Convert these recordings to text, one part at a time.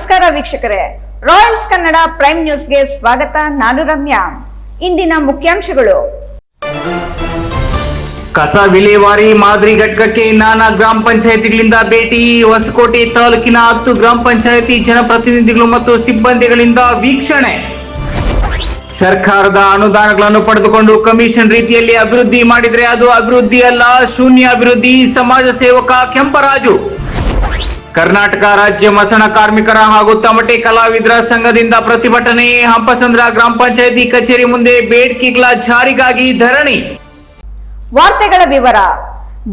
ನಮಸ್ಕಾರ ವೀಕ್ಷಕರೇ, Royals Kannada prime ನ್ಯೂಸ್ಗೆ ಸ್ವಾಗತ. ನಾನು ರಮ್ಯಾ. ಇಂದಿನ ಮುಖ್ಯಾಂಶಗಳು: ಕಸ ವಿಲೇವಾರಿ ಮಾದರಿ ಘಟಕಕ್ಕೆ ನಾನಾ ಗ್ರಾಮ ಪಂಚಾಯತಿಗಳಿಂದ ಭೇಟಿ. ಹೊಸಕೋಟೆ ತಾಲೂಕಿನ 10 ಗ್ರಾಮ ಪಂಚಾಯತಿ ಜನಪ್ರತಿನಿಧಿಗಳು ಮತ್ತು ಸಿಬ್ಬಂದಿಗಳಿಂದ ವೀಕ್ಷಣೆ. ಸರ್ಕಾರದ ಅನುದಾನಗಳನ್ನು ಪಡೆದುಕೊಂಡು ಕಮಿಷನ್ ರೀತಿಯಲ್ಲಿ ಅಭಿವೃದ್ಧಿ ಮಾಡಿದ್ರೆ ಅದು ಅಭಿವೃದ್ಧಿ ಅಲ್ಲ, ಶೂನ್ಯ ಅಭಿವೃದ್ಧಿ. ಸಮಾಜ ಸೇವಕ ಕೆಂಪರಾಜು. ಕರ್ನಾಟಕ ರಾಜ್ಯ ಮಸಣ ಕಾರ್ಮಿಕರ ಹಾಗೂ ತಮಟೆ ಕಲಾವಿದರ ಸಂಘದಿಂದ ಪ್ರತಿಭಟನೆ. ಹಂಪಸಂದ್ರ ಗ್ರಾಮ ಪಂಚಾಯತಿ ಕಚೇರಿ ಮುಂದೆ ಬೇಡಿಕೆಗಳ ಜಾರಿಗಾಗಿ ಧರಣಿ. ವಾರ್ತೆಗಳ ವಿವರ.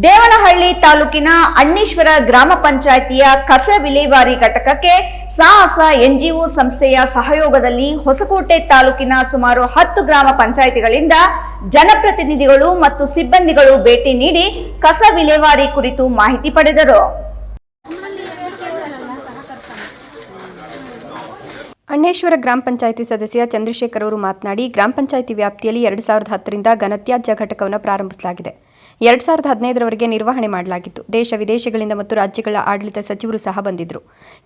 ದೇವನಹಳ್ಳಿ ತಾಲೂಕಿನ ಅಣ್ಣೀಶ್ವರ ಗ್ರಾಮ ಪಂಚಾಯಿತಿಯ ಕಸ ವಿಲೇವಾರಿ ಘಟಕಕ್ಕೆ ಸಾಹಸ ಎನ್ಜಿಒ ಸಂಸ್ಥೆಯ ಸಹಯೋಗದಲ್ಲಿ ಹೊಸಕೋಟೆ ತಾಲೂಕಿನ ಸುಮಾರು 10 ಗ್ರಾಮ ಪಂಚಾಯಿತಿಗಳಿಂದ ಜನಪ್ರತಿನಿಧಿಗಳು ಮತ್ತು ಸಿಬ್ಬಂದಿಗಳು ಭೇಟಿ ನೀಡಿ ಕಸ ವಿಲೇವಾರಿ ಕುರಿತು ಮಾಹಿತಿ ಪಡೆದರು. ಅಣ್ಣೇಶ್ವರ ಗ್ರಾಮ ಪಂಚಾಯಿತಿ ಸದಸ್ಯ ಚಂದ್ರಶೇಖರ್ ಅವರು ಮಾತನಾಡಿ, ಗ್ರಾಮ ಪಂಚಾಯಿತಿ ವ್ಯಾಪ್ತಿಯಲ್ಲಿ 2010ರಿಂದ ಘನತ್ಯಾಜ್ಯ ಘಟಕವನ್ನು ಪ್ರಾರಂಭಿಸಲಾಗಿದೆ. 2015ರವರೆಗೆ ನಿರ್ವಹಣೆ ಮಾಡಲಾಗಿತ್ತು. ದೇಶ ವಿದೇಶಗಳಿಂದ ಮತ್ತು ರಾಜ್ಯಗಳ ಆಡಳಿತ ಸಚಿವರು ಸಹ ಬಂದಿದ್ದರು.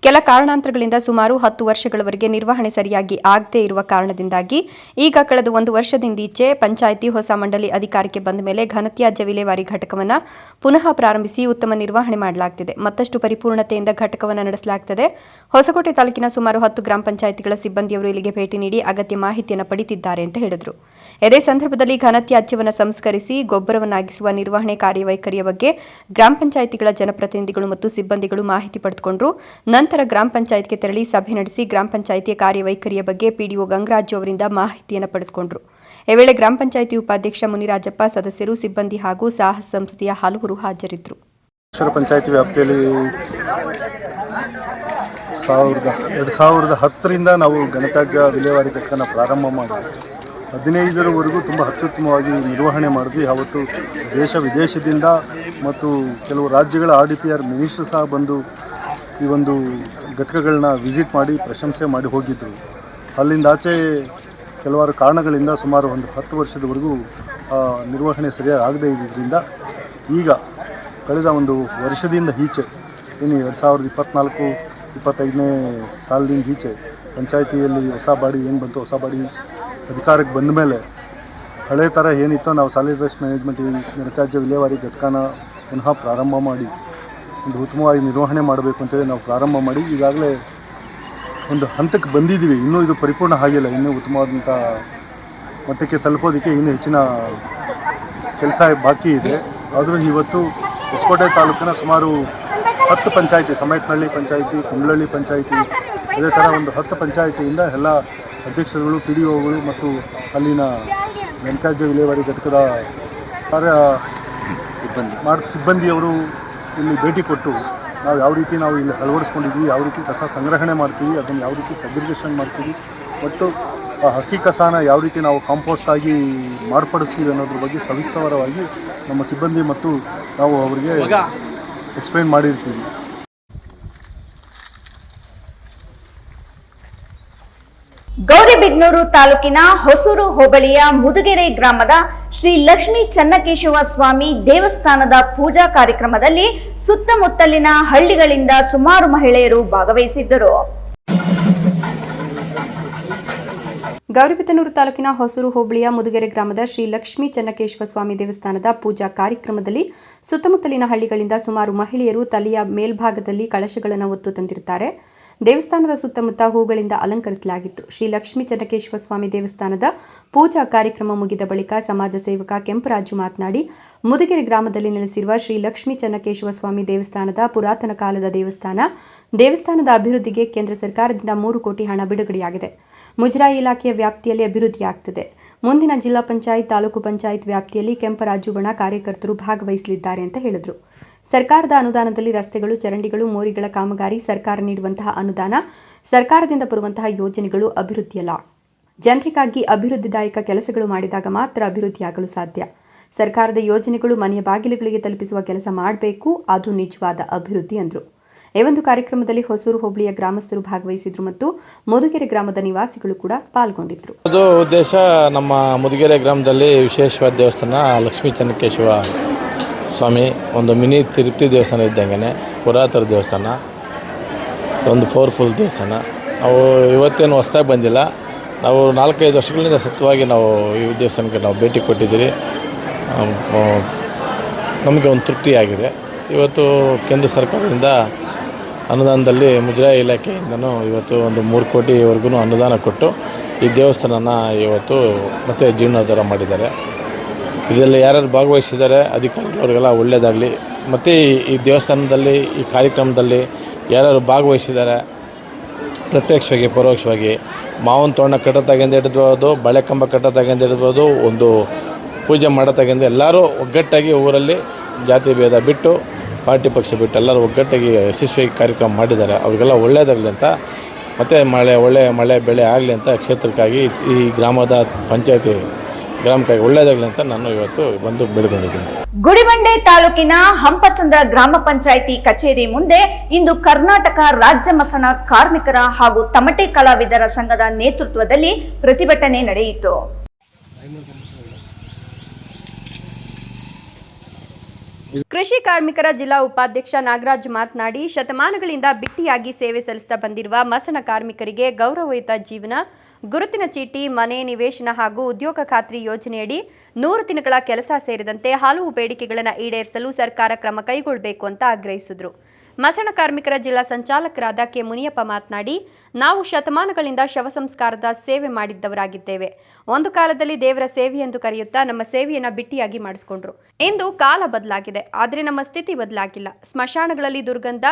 ಕೆಲ ಕಾರಣಾಂತರಗಳಿಂದ ಸುಮಾರು 10 ವರ್ಷಗಳವರೆಗೆ ನಿರ್ವಹಣೆ ಸರಿಯಾಗಿ ಆಗದೇ ಇರುವ ಕಾರಣದಿಂದಾಗಿ ಈಗ ಕಳೆದ 1 ವರ್ಷದಿಂದೀಚೆ ಪಂಚಾಯಿತಿ ಹೊಸ ಮಂಡಳಿ ಅಧಿಕಾರಕ್ಕೆ ಬಂದ ಮೇಲೆ ಘನತ್ಯಾಜ್ಯ ವಿಲೇವಾರಿ ಘಟಕವನ್ನು ಪುನಃ ಪ್ರಾರಂಭಿಸಿ ಉತ್ತಮ ನಿರ್ವಹಣೆ ಮಾಡಲಾಗುತ್ತಿದೆ. ಮತ್ತಷ್ಟು ಪರಿಪೂರ್ಣತೆಯಿಂದ ಘಟಕವನ್ನು ನಡೆಸಲಾಗುತ್ತದೆ. ಹೊಸಕೋಟೆ ತಾಲೂಕಿನ ಸುಮಾರು 10 ಗ್ರಾಮ ಪಂಚಾಯಿತಿಗಳ ಸಿಬ್ಬಂದಿಯವರು ಇಲ್ಲಿಗೆ ಭೇಟಿ ನೀಡಿ ಅಗತ್ಯ ಮಾಹಿತಿಯನ್ನು ಪಡೆದಿದ್ದಾರೆ ಅಂತ ಹೇಳಿದರು. ಇದೇ ಸಂದರ್ಭದಲ್ಲಿ ಘನತ್ಯಾಜ್ಯವನ್ನು ಸಂಸ್ಕರಿಸಿ ಗೊಬ್ಬರವನ್ನಾಗಿಸುವ ನಿರ್ವಹಣೆ ಕಾರ್ಯವೈಖರಿಯ ಬಗ್ಗೆ ಗ್ರಾಮ ಪಂಚಾಯಿತಿಗಳ ಜನಪ್ರತಿನಿಧಿಗಳು ಮತ್ತು ಸಿಬ್ಬಂದಿಗಳು ಮಾಹಿತಿ ಪಡೆದುಕೊಂಡರು. ನಂತರ ಗ್ರಾಮ ಪಂಚಾಯತ್ಗೆ ತೆರಳಿ ಸಭೆ ನಡೆಸಿ ಗ್ರಾಮ ಪಂಚಾಯಿತಿಯ ಕಾರ್ಯವೈಖರಿಯ ಬಗ್ಗೆ ಪಿಡಿಒ ಗಂಗರಾಜು ಅವರಿಂದ ಮಾಹಿತಿಯನ್ನು ಪಡೆದುಕೊಂಡರು. ಈ ವೇಳೆ ಗ್ರಾಮ ಪಂಚಾಯಿತಿ ಉಪಾಧ್ಯಕ್ಷ ಮುನಿರಾಜಪ್ಪ, ಸದಸ್ಯರು, ಸಿಬ್ಬಂದಿ ಹಾಗೂ ಸಾಹಸ ಸಂಸ್ಥೆಯ ಹಲವರು ಹಾಜರಿದ್ದರು. ಪಂಚಾಯಿತಿ ವ್ಯಾಪ್ತಿಯಲ್ಲಿ 2010ರಿಂದ ನಾವು ಘನತ್ಯಾಜ್ಯ ವಿಲೇವಾರಿ ಘಟಕನ ಪ್ರಾರಂಭ ಮಾಡಿದ್ವಿ. 15ರವರೆಗೂ ತುಂಬ ಅತ್ಯುತ್ತಮವಾಗಿ ನಿರ್ವಹಣೆ ಮಾಡಿದ್ವಿ. ಅವತ್ತು ದೇಶ ವಿದೇಶದಿಂದ ಮತ್ತು ಕೆಲವು ರಾಜ್ಯಗಳ RDPR ಮಿನಿಸ್ಟರ್ ಸಹ ಬಂದು ಈ ಒಂದು ಘಟಕಗಳನ್ನ ವಿಸಿಟ್ ಮಾಡಿ ಪ್ರಶಂಸೆ ಮಾಡಿ ಹೋಗಿದ್ದರು. ಅಲ್ಲಿಂದ ಆಚೆ ಕೆಲವಾರು ಕಾರಣಗಳಿಂದ ಸುಮಾರು ಒಂದು 10 ವರ್ಷದವರೆಗೂ ನಿರ್ವಹಣೆ ಸರಿಯಾಗಿ ಆಗದೇ ಇದ್ದಿದ್ದರಿಂದ ಈಗ ಕಳೆದ ಒಂದು ವರ್ಷದಿಂದ ಈಚೆ ಇನ್ನು 2024-25ನೇ ಸಾಲಿನಿಂದ ಈಚೆ ಪಂಚಾಯಿತಿಯಲ್ಲಿ ಹೊಸ ಬಾಡಿ ಏನು ಬಂತು, ಹೊಸ ಬಾಡಿ ಅಧಿಕಾರಕ್ಕೆ ಬಂದ ಮೇಲೆ ಹಳೆ ಥರ ಏನಿತ್ತೋ ನಾವು ಸಾಲಿಡ್ ವೇಸ್ಟ್ ಮ್ಯಾನೇಜ್ಮೆಂಟ್ ಈ ಘನತ್ಯಾಜ್ಯ ವಿಲೇವಾರಿ ಘಟಕನ ಪುನಃ ಪ್ರಾರಂಭ ಮಾಡಿ ಒಂದು ಉತ್ತಮವಾಗಿ ನಿರ್ವಹಣೆ ಮಾಡಬೇಕು ಅಂತೇಳಿ ನಾವು ಪ್ರಾರಂಭ ಮಾಡಿ ಈಗಾಗಲೇ ಒಂದು ಹಂತಕ್ಕೆ ಬಂದಿದ್ದೀವಿ. ಇನ್ನೂ ಇದು ಪರಿಪೂರ್ಣ ಆಗಿಲ್ಲ. ಇನ್ನೂ ಉತ್ತಮವಾದಂಥ ಮಟ್ಟಕ್ಕೆ ತಲುಪೋದಕ್ಕೆ ಇನ್ನೂ ಹೆಚ್ಚಿನ ಕೆಲಸ ಬಾಕಿ ಇದೆ. ಆದರೂ ಇವತ್ತು ಹೊಸಕೋಟೆ ತಾಲೂಕಿನ ಸುಮಾರು 10 ಪಂಚಾಯಿತಿ, ಸಮೇತನಹಳ್ಳಿ ಪಂಚಾಯಿತಿ, ಕುಂಬ್ಳಳ್ಳಿ ಪಂಚಾಯಿತಿ, ಅದೇ ಥರ ಒಂದು 10 ಪಂಚಾಯಿತಿಯಿಂದ ಎಲ್ಲ ಅಧ್ಯಕ್ಷರುಗಳು, PDOಗಳು ಮತ್ತು ಅಲ್ಲಿನ ಘನತ್ಯಾಜ್ಯ ವಿಲೇವಾರಿ ಘಟಕದ ಸಿಬ್ಬಂದಿಯವರು ಇಲ್ಲಿ ಭೇಟಿ ಕೊಟ್ಟು ನಾವು ಯಾವ ರೀತಿ ನಾವು ಇಲ್ಲಿ ಅಳವಡಿಸ್ಕೊಂಡಿದ್ವಿ, ಯಾವ ರೀತಿ ಕಸ ಸಂಗ್ರಹಣೆ ಮಾಡ್ತೀವಿ, ಅದನ್ನು ಯಾವ ರೀತಿ ಸೆಗ್ರಿಗೇಷನ್ ಮಾಡ್ತೀವಿ, ಒಟ್ಟು ಹಸಿ ಕಸನ ಯಾವ ರೀತಿ ನಾವು ಕಾಂಪೋಸ್ಟ್ ಆಗಿ ಮಾರ್ಪಡಿಸ್ತೀವಿ ಅನ್ನೋದ್ರ ಬಗ್ಗೆ ಸವಿಸ್ತರವಾಗಿ ನಮ್ಮ ಸಿಬ್ಬಂದಿ ಮತ್ತು ನಾವು ಅವರಿಗೆ ಎಕ್ಸ್ಪ್ಲೈನ್ ಮಾಡಿರ್ತೀವಿ. ಗೌರಿಬಿದನೂರು ತಾಲೂಕಿನ ಹೊಸೂರು ಹೋಬಳಿಯ ಮುದುಗೆರೆ ಗ್ರಾಮದ ಶ್ರೀ ಲಕ್ಷ್ಮೀ ಚನ್ನಕೇಶವ ಸ್ವಾಮಿ ದೇವಸ್ಥಾನದ ಪೂಜಾ ಕಾರ್ಯಕ್ರಮದಲ್ಲಿ ಸುತ್ತಮುತ್ತಲಿನ ಹಳ್ಳಿಗಳಿಂದ ಸುಮಾರು ಮಹಿಳೆಯರು ಭಾಗವಹಿಸಿದ್ದರು. ಗೌರಿಬಿದನೂರು ತಾಲೂಕಿನ ಹೊಸೂರು ಹೋಬಳಿಯ ಮುದುಗೆರೆ ಗ್ರಾಮದ ಶ್ರೀ ಲಕ್ಷ್ಮೀ ಚನ್ನಕೇಶವ ಸ್ವಾಮಿ ದೇವಸ್ಥಾನದ ಪೂಜಾ ಕಾರ್ಯಕ್ರಮದಲ್ಲಿ ಸುತ್ತಮುತ್ತಲಿನ ಹಳ್ಳಿಗಳಿಂದ ಸುಮಾರು ಮಹಿಳೆಯರು ತಲೆಯ ಮೇಲ್ಭಾಗದಲ್ಲಿ ಕಳಶಗಳನ್ನು ಹೊತ್ತು ತಂದಿರುತ್ತಾರೆ. ದೇವಸ್ಥಾನದ ಸುತ್ತಮುತ್ತ ಹೂಗಳಿಂದ ಅಲಂಕರಿಸಲಾಗಿತ್ತು. ಶ್ರೀ ಲಕ್ಷ್ಮೀ ಚನ್ನಕೇಶವ ಸ್ವಾಮಿ ದೇವಸ್ಥಾನದ ಪೂಜಾ ಕಾರ್ಯಕ್ರಮ ಮುಗಿದ ಬಳಿಕ ಸಮಾಜ ಸೇವಕ ಕೆಂಪರಾಜು ಮಾತನಾಡಿ, ಮುದುಗೆರೆ ಗ್ರಾಮದಲ್ಲಿ ನೆಲೆಸಿರುವ ಶ್ರೀ ಲಕ್ಷ್ಮೀ ಚನ್ನಕೇಶವ ಸ್ವಾಮಿ ದೇವಸ್ಥಾನದ ಪುರಾತನ ಕಾಲದ ದೇವಸ್ಥಾನದ ಅಭಿವೃದ್ಧಿಗೆ ಕೇಂದ್ರ ಸರ್ಕಾರದಿಂದ 3 ಕೋಟಿ ಹಣ ಬಿಡುಗಡೆಯಾಗಿದೆ. ಮುಜರಾಯಿ ಇಲಾಖೆಯ ವ್ಯಾಪ್ತಿಯಲ್ಲಿ ಅಭಿವೃದ್ಧಿಯಾಗುತ್ತದೆ. ಮುಂದಿನ ಜಿಲ್ಲಾ ಪಂಚಾಯತ್, ತಾಲೂಕು ಪಂಚಾಯತ್ ವ್ಯಾಪ್ತಿಯಲ್ಲಿ ಕೆಂಪರಾಜು ಬಣ ಕಾರ್ಯಕರ್ತರು ಭಾಗವಹಿಸಲಿದ್ದಾರೆ ಅಂತ ಹೇಳಿದರು. ಸರ್ಕಾರದ ಅನುದಾನದಲ್ಲಿ ರಸ್ತೆಗಳು, ಚರಂಡಿಗಳು, ಮೋರಿಗಳ ಕಾಮಗಾರಿ, ಸರ್ಕಾರ ನೀಡುವಂತಹ ಅನುದಾನ, ಸರ್ಕಾರದಿಂದ ಬರುವಂತಹ ಯೋಜನೆಗಳು ಅಭಿವೃದ್ಧಿಯಲ್ಲ. ಜನರಿಗಾಗಿ ಅಭಿವೃದ್ಧಿದಾಯಕ ಕೆಲಸಗಳು ಮಾಡಿದಾಗ ಮಾತ್ರ ಅಭಿವೃದ್ಧಿಯಾಗಲು ಸಾಧ್ಯ. ಸರ್ಕಾರದ ಯೋಜನೆಗಳು ಮನೆಯ ಬಾಗಿಲುಗಳಿಗೆ ತಲುಪಿಸುವ ಕೆಲಸ ಮಾಡಬೇಕು, ಅದು ನಿಜವಾದ ಅಭಿವೃದ್ಧಿ ಎಂದರು. ಈ ಒಂದು ಕಾರ್ಯಕ್ರಮದಲ್ಲಿ ಹೊಸೂರು ಹೋಬಳಿಯ ಗ್ರಾಮಸ್ಥರು ಭಾಗವಹಿಸಿದ್ರು ಮತ್ತು ಮುದುಗೆರೆ ಗ್ರಾಮದ ನಿವಾಸಿಗಳು ಕೂಡ ಪಾಲ್ಗೊಂಡಿದ್ರು. ಅದು ಉದ್ದೇಶ ನಮ್ಮ ಮುದುಗೆರೆ ಗ್ರಾಮದಲ್ಲಿ ವಿಶೇಷವಾದ ದೇವಸ್ಥಾನ ಲಕ್ಷ್ಮೀ ಚನ್ನಕೇಶವ ಸ್ವಾಮಿ, ಒಂದು ಮಿನಿ ತಿರುಪತಿ ದೇವಸ್ಥಾನ ಇದ್ದಂಗೆ ಪುರಾತನ ದೇವಸ್ಥಾನ. ಒಂದು ಪವರ್ಫುಲ್ ದೇವಸ್ಥಾನ. ನಾವು ಇವತ್ತೇನು ಹೊಸದಾಗಿ ಬಂದಿಲ್ಲ, ನಾವು 4-5 ವರ್ಷಗಳಿಂದ ಸತತವಾಗಿ ನಾವು ಈ ದೇವಸ್ಥಾನಕ್ಕೆ ನಾವು ಭೇಟಿ ಕೊಟ್ಟಿದ್ದೀರಿ. ನಮಗೆ ಒಂದು ತೃಪ್ತಿಯಾಗಿದೆ. ಇವತ್ತು ಕೇಂದ್ರ ಸರ್ಕಾರದಿಂದ ಅನುದಾನದಲ್ಲಿ ಮುಜರಾಯಿ ಇಲಾಖೆಯಿಂದನೂ ಇವತ್ತು ಒಂದು 3 ಕೋಟಿವರೆಗೂ ಅನುದಾನ ಕೊಟ್ಟು ಈ ದೇವಸ್ಥಾನನ ಇವತ್ತು ಮತ್ತೆ ಜೀರ್ಣೋದ್ಧಾರ ಮಾಡಿದ್ದಾರೆ. ಇದರಲ್ಲಿ ಯಾರ್ಯಾರು ಭಾಗವಹಿಸಿದ್ದಾರೆ ಅಧಿಕಾರಿಗಳವರಿಗೆಲ್ಲ ಒಳ್ಳೆಯದಾಗಲಿ. ಮತ್ತು ಈ ದೇವಸ್ಥಾನದಲ್ಲಿ ಈ ಕಾರ್ಯಕ್ರಮದಲ್ಲಿ ಯಾರ್ಯಾರು ಭಾಗವಹಿಸಿದ್ದಾರೆ ಪ್ರತ್ಯಕ್ಷವಾಗಿ ಪರೋಕ್ಷವಾಗಿ ಮಾವಿನ ತೋರಣ ಕಟ್ಟೋತಾಗಿಂದ ಹಿಡಿದ್ಬೋದು, ಬಾಳೆಕಂಬ ಕಟ್ಟೋತಾಗಿಂದ ಹಿಡಿದ್ಬೋದು, ಒಂದು ಪೂಜೆ ಮಾಡೋತಾಗಿಂದ ಎಲ್ಲರೂ ಒಗ್ಗಟ್ಟಾಗಿ ಊರಲ್ಲಿ ಜಾತಿ ಭೇದ ಬಿಟ್ಟು ಪಾರ್ಟಿ ಪಕ್ಷ ಬಿಟ್ಟು ಎಲ್ಲರೂ ಒಗ್ಗಟ್ಟಾಗಿ ಯಶಸ್ವಿಯಾಗಿ ಕಾರ್ಯಕ್ರಮ ಮಾಡಿದ್ದಾರೆ. ಅವ್ರಿಗೆಲ್ಲ ಒಳ್ಳೆಯದಾಗಲಿ ಅಂತ, ಮತ್ತು ಒಳ್ಳೆ ಮಳೆ ಬೆಳೆ ಆಗಲಿ ಅಂತ ಕ್ಷೇತ್ರಕ್ಕಾಗಿ ಈ ಗ್ರಾಮದ ಪಂಚಾಯತಿ ಗ್ರಾಮಕ್ಕಾಗಿ ಒಳ್ಳೆಯದಾಗಲಿ ಅಂತ ನಾನು ಇವತ್ತು ಬಂದು ಬೇಡಿಕೊಂಡಿದ್ದೀನಿ. ಗುಡಿಬಂಡೆ ತಾಲೂಕಿನ ಹಂಪಸಂದ್ರ ಗ್ರಾಮ ಪಂಚಾಯಿತಿ ಕಚೇರಿ ಮುಂದೆ ಇಂದು ಕರ್ನಾಟಕ ರಾಜ್ಯ ಮಸಣ ಕಾರ್ಮಿಕರ ಹಾಗೂ ತಮಟೆ ಕಲಾವಿದರ ಸಂಘದ ನೇತೃತ್ವದಲ್ಲಿ ಪ್ರತಿಭಟನೆ ನಡೆಯಿತು. ಕೃಷಿ ಕಾರ್ಮಿಕರ ಜಿಲ್ಲಾ ಉಪಾಧ್ಯಕ್ಷ ನಾಗರಾಜ್ ಮಾತನಾಡಿ, ಶತಮಾನಗಳಿಂದ ಬಿಟ್ಟಿಯಾಗಿ ಸೇವೆ ಸಲ್ಲಿಸುತ್ತಾ ಬಂದಿರುವ ಮಸಣ ಕಾರ್ಮಿಕರಿಗೆ ಗೌರವಯುತ ಜೀವನ, ಗುರುತಿನ ಚೀಟಿ, ಮನೆ, ನಿವೇಶನ ಹಾಗೂ ಉದ್ಯೋಗ ಖಾತ್ರಿ ಯೋಜನೆಯಡಿ 100 ದಿನಗಳ ಕೆಲಸ ಸೇರಿದಂತೆ ಹಲವು ಬೇಡಿಕೆಗಳನ್ನು ಈಡೇರಿಸಲು ಸರ್ಕಾರ ಕ್ರಮ ಕೈಗೊಳ್ಳಬೇಕು ಅಂತ ಆಗ್ರಹಿಸಿದರು. ಮಸಣ ಕಾರ್ಮಿಕರ ಜಿಲ್ಲಾ ಸಂಚಾಲಕರಾದ ಕೆ ಮುನಿಯಪ್ಪ ಮಾತನಾಡಿ, ನಾವು ಶತಮಾನಗಳಿಂದ ಶವ ಸಂಸ್ಕಾರದ ಸೇವೆ ಮಾಡಿದ್ದವರಾಗಿದ್ದೇವೆ. ಒಂದು ಕಾಲದಲ್ಲಿ ದೇವರ ಸೇವೆ ಎಂದು ಕರೆಯುತ್ತಾ ನಮ್ಮ ಸೇವೆಯನ್ನ ಬಿಟ್ಟಿಯಾಗಿ ಮಾಡಿಸಿಕೊಂಡ್ರು. ಇಂದು ಕಾಲ ಬದಲಾಗಿದೆ, ಆದರೆ ನಮ್ಮ ಸ್ಥಿತಿ ಬದಲಾಗಿಲ್ಲ. ಸ್ಮಶಾನಗಳಲ್ಲಿ ದುರ್ಗಂಧ,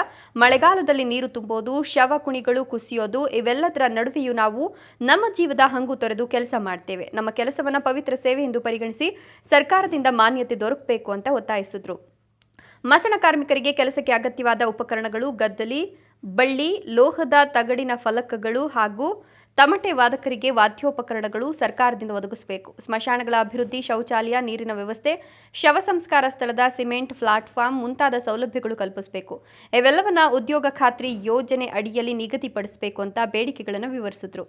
ಮಳೆಗಾಲದಲ್ಲಿ ನೀರು ತುಂಬೋದು, ಶವ ಕುಣಿಗಳು ಕುಸಿಯೋದು, ಇವೆಲ್ಲದರ ನಡುವೆಯೂ ನಾವು ನಮ್ಮ ಜೀವದ ಹಂಗು ತೊರೆದು ಕೆಲಸ ಮಾಡ್ತೇವೆ. ನಮ್ಮ ಕೆಲಸವನ್ನ ಪವಿತ್ರ ಸೇವೆ ಎಂದು ಪರಿಗಣಿಸಿ ಸರ್ಕಾರದಿಂದ ಮಾನ್ಯತೆ ದೊರಕಬೇಕು ಅಂತ ಒತ್ತಾಯಿಸಿದ್ರು. ಮಸಣ ಕಾರ್ಮಿಕರಿಗೆ ಕೆಲಸಕ್ಕೆ ಅಗತ್ಯವಾದ ಉಪಕರಣಗಳು, ಗದ್ದಲಿ, ಬಳ್ಳಿ, ಲೋಹದ ತಗಡಿನ ಫಲಕಗಳು ಹಾಗೂ ತಮಟೆ ವಾದಕರಿಗೆ ವಾದ್ಯೋಪಕರಣಗಳು ಸರ್ಕಾರದಿಂದ ಒದಗಿಸಬೇಕು. ಸ್ಮಶಾನಗಳ ಅಭಿವೃದ್ಧಿ, ಶೌಚಾಲಯ, ನೀರಿನ ವ್ಯವಸ್ಥೆ, ಶವ ಸಂಸ್ಕಾರ ಸ್ಥಳದ ಸಿಮೆಂಟ್ ಪ್ಲಾಟ್ಫಾರ್ಮ್ ಮುಂತಾದ ಸೌಲಭ್ಯಗಳು ಕಲ್ಪಿಸಬೇಕು. ಇವೆಲ್ಲವನ್ನ ಉದ್ಯೋಗ ಖಾತ್ರಿ ಯೋಜನೆ ಅಡಿಯಲ್ಲಿ ನಿಗದಿಪಡಿಸಬೇಕು ಅಂತ ಬೇಡಿಕೆಗಳನ್ನು ವಿವರಿಸಿದ್ರು.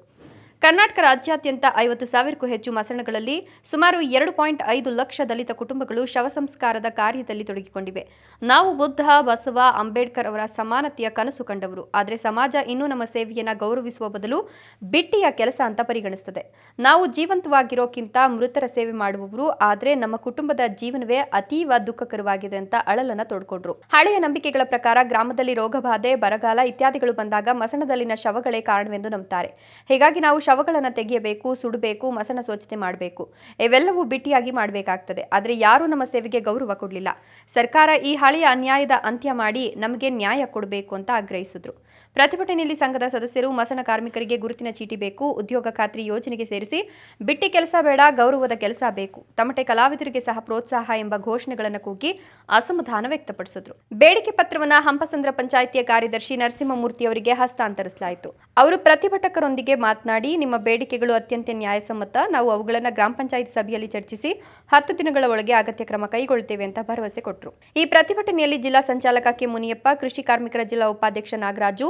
ಕರ್ನಾಟಕ ರಾಜ್ಯಾದ್ಯಂತ 50,000ಕ್ಕೂ ಹೆಚ್ಚು ಮಸಣಗಳಲ್ಲಿ ಸುಮಾರು 2.5 ಲಕ್ಷ ದಲಿತ ಕುಟುಂಬಗಳು ಶವ ಸಂಸ್ಕಾರದ ಕಾರ್ಯದಲ್ಲಿ ತೊಡಗಿಕೊಂಡಿವೆ. ನಾವು ಬುದ್ಧ, ಬಸವ, ಅಂಬೇಡ್ಕರ್ ಅವರ ಸಮಾನತೆಯ ಕನಸು ಕಂಡವರು. ಆದರೆ ಸಮಾಜ ಇನ್ನೂ ನಮ್ಮ ಸೇವೆಯನ್ನು ಗೌರವಿಸುವ ಬದಲು ಬಿಟ್ಟಿಯ ಕೆಲಸ ಅಂತ ಪರಿಗಣಿಸುತ್ತದೆ. ನಾವು ಜೀವಂತವಾಗಿರೋಕ್ಕಿಂತ ಮೃತರ ಸೇವೆ ಮಾಡುವವರು, ಆದರೆ ನಮ್ಮ ಕುಟುಂಬದ ಜೀವನವೇ ಅತೀವ ದುಃಖಕರವಾಗಿದೆ ಅಂತ ಅಳಲನ್ನ ತೋಡ್ಕೊಂಡ್ರು. ಹಳೆಯ ನಂಬಿಕೆಗಳ ಪ್ರಕಾರ ಗ್ರಾಮದಲ್ಲಿ ರೋಗಬಾಧೆ, ಬರಗಾಲ ಇತ್ಯಾದಿಗಳು ಬಂದಾಗ ಮಸಣದಲ್ಲಿನ ಶವಗಳೇ ಕಾರಣವೆಂದು ನಂಬುತ್ತಾರೆ. ಹೀಗಾಗಿ ನಾವು ಶವಗಳನ್ನು ತೆಗೆಯಬೇಕು, ಸುಡಬೇಕು, ಮಸಣ ಸ್ವಚ್ಛತೆ ಮಾಡಬೇಕು. ಇವೆಲ್ಲವೂ ಬಿಟ್ಟಿಯಾಗಿ ಮಾಡಬೇಕಾಗ್ತದೆ. ಆದರೆ ಯಾರೂ ನಮ್ಮ ಸೇವೆಗೆ ಗೌರವ ಕೊಡಲಿಲ್ಲ. ಸರ್ಕಾರ ಈ ಹಳೆಯ ಅನ್ಯಾಯದ ಅಂತ್ಯ ಮಾಡಿ ನಮಗೆ ನ್ಯಾಯ ಕೊಡಬೇಕು ಅಂತ ಆಗ್ರಹಿಸಿದ್ರು. ಪ್ರತಿಭಟನೆಯಲ್ಲಿ ಸಂಘದ ಸದಸ್ಯರು ಮಸಣ ಕಾರ್ಮಿಕರಿಗೆ ಗುರುತಿನ ಚೀಟಿ ಬೇಕು, ಉದ್ಯೋಗ ಖಾತ್ರಿ ಯೋಜನೆಗೆ ಸೇರಿಸಿ ಬಿಟ್ಟಿ ಕೆಲಸ ಬೇಡ, ಗೌರವದ ಕೆಲಸ ಬೇಕು, ತಮಟೆ ಕಲಾವಿದರಿಗೆ ಸಹ ಪ್ರೋತ್ಸಾಹ ಎಂಬ ಘೋಷಣೆಗಳನ್ನು ಕೂಗಿ ಅಸಮಾಧಾನ ವ್ಯಕ್ತಪಡಿಸಿದ್ರು. ಬೇಡಿಕೆ ಪತ್ರವನ್ನು ಹಂಪಸಂದ್ರ ಪಂಚಾಯಿತಿಯ ಕಾರ್ಯದರ್ಶಿ ನರಸಿಂಹಮೂರ್ತಿ ಅವರಿಗೆ ಹಸ್ತಾಂತರಿಸಲಾಯಿತು. ಅವರು ಪ್ರತಿಭಟಕರೊಂದಿಗೆ ಮಾತನಾಡಿ, ನಿಮ್ಮ ಬೇಡಿಕೆಗಳು ಅತ್ಯಂತ ನ್ಯಾಯಸಮ್ಮತ. ನಾವು ಅವುಗಳನ್ನು ಗ್ರಾಮ ಪಂಚಾಯಿತಿ ಸಭೆಯಲ್ಲಿ ಚರ್ಚಿಸಿ 10 ದಿನಗಳ ಒಳಗೆ ಅಗತ್ಯ ಕ್ರಮ ಕೈಗೊಳ್ಳುತ್ತೇವೆ ಅಂತ ಭರವಸೆ ಕೊಟ್ಟರು. ಈ ಪ್ರತಿಭಟನೆಯಲ್ಲಿ ಜಿಲ್ಲಾ ಸಂಚಾಲಕ ಕೆ ಮುನಿಯಪ್ಪ, ಕೃಷಿ ಕಾರ್ಮಿಕರ ಜಿಲ್ಲಾ ಉಪಾಧ್ಯಕ್ಷ ನಾಗರಾಜು,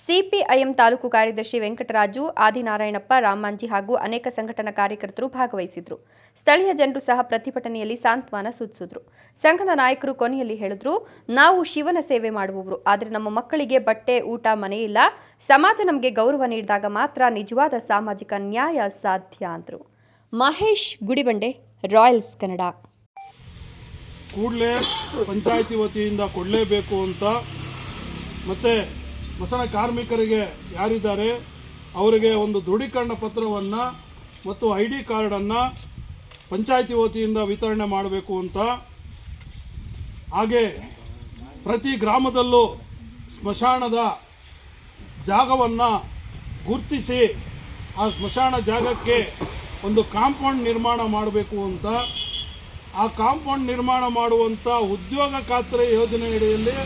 ಸಿಪಿಐಎಂ ತಾಲೂಕು ಕಾರ್ಯದರ್ಶಿ ವೆಂಕಟರಾಜು, ಆದಿನಾರಾಯಣಪ್ಪ, ರಾಮಾಂಜಿ ಹಾಗೂ ಅನೇಕ ಸಂಘಟನಾ ಕಾರ್ಯಕರ್ತರು ಭಾಗವಹಿಸಿದ್ರು. ಸ್ಥಳೀಯ ಜನರು ಸಹ ಪ್ರತಿಭಟನೆಯಲ್ಲಿ ಸಾಂತ್ವನ ಸೂಚಿಸಿದ್ರು. ಸಂಘದ ನಾಯಕರು ಕೊನೆಯಲ್ಲಿ ಹೇಳಿದ್ರು, ನಾವು ಶಿವನ ಸೇವೆ ಮಾಡುವವರು, ಆದರೆ ನಮ್ಮ ಮಕ್ಕಳಿಗೆ ಬಟ್ಟೆ, ಊಟ, ಮನೆ ಇಲ್ಲ. ಸಮಾಜ ನಮಗೆ ಗೌರವ ನೀಡಿದಾಗ ಮಾತ್ರ ನಿಜವಾದ ಸಾಮಾಜಿಕ ನ್ಯಾಯ ಸಾಧ್ಯ ಅಂದರು. ಮಹೇಶ್ ಗುಡಿಬಂಡೆ, ರಾಯಲ್ಸ್ ಕನ್ನಡ. ಕೂಡಲೇ ಪಂಚಾಯಿತಿ ವತಿಯಿಂದ ಕೊಡಲೇಬೇಕು ಅಂತ, ಮತ್ತೆ ಮಸಣ ಕಾರ್ಮಿಕರಿಗೆ ಯಾರಿದ್ದಾರೆ ಅವರಿಗೆ ಒಂದು ದೃಢೀಕರಣ ಪತ್ರವನ್ನು ಮತ್ತು ID ಕಾರ್ಡನ್ನು ಪಂಚಾಯಿತಿ ವತಿಯಿಂದ ವಿತರಣೆ ಮಾಡಬೇಕು ಅಂತ, ಹಾಗೆ ಪ್ರತಿ ಗ್ರಾಮದಲ್ಲೂ ಸ್ಮಶಾನದ ಜಾಗವನ್ನು ಗುರುತಿಸಿ ಆ ಸ್ಮಶಾನ ಜಾಗಕ್ಕೆ ಒಂದು ಕಾಂಪೌಂಡ್ ನಿರ್ಮಾಣ ಮಾಡಬೇಕು ಅಂತ, ಆ ಕಾಂಪೌಂಡ್ ನಿರ್ಮಾಣ ಮಾಡುವಂಥ ಉದ್ಯೋಗ ಖಾತ್ರಿ ಯೋಜನೆಯಡಿಯಲ್ಲಿ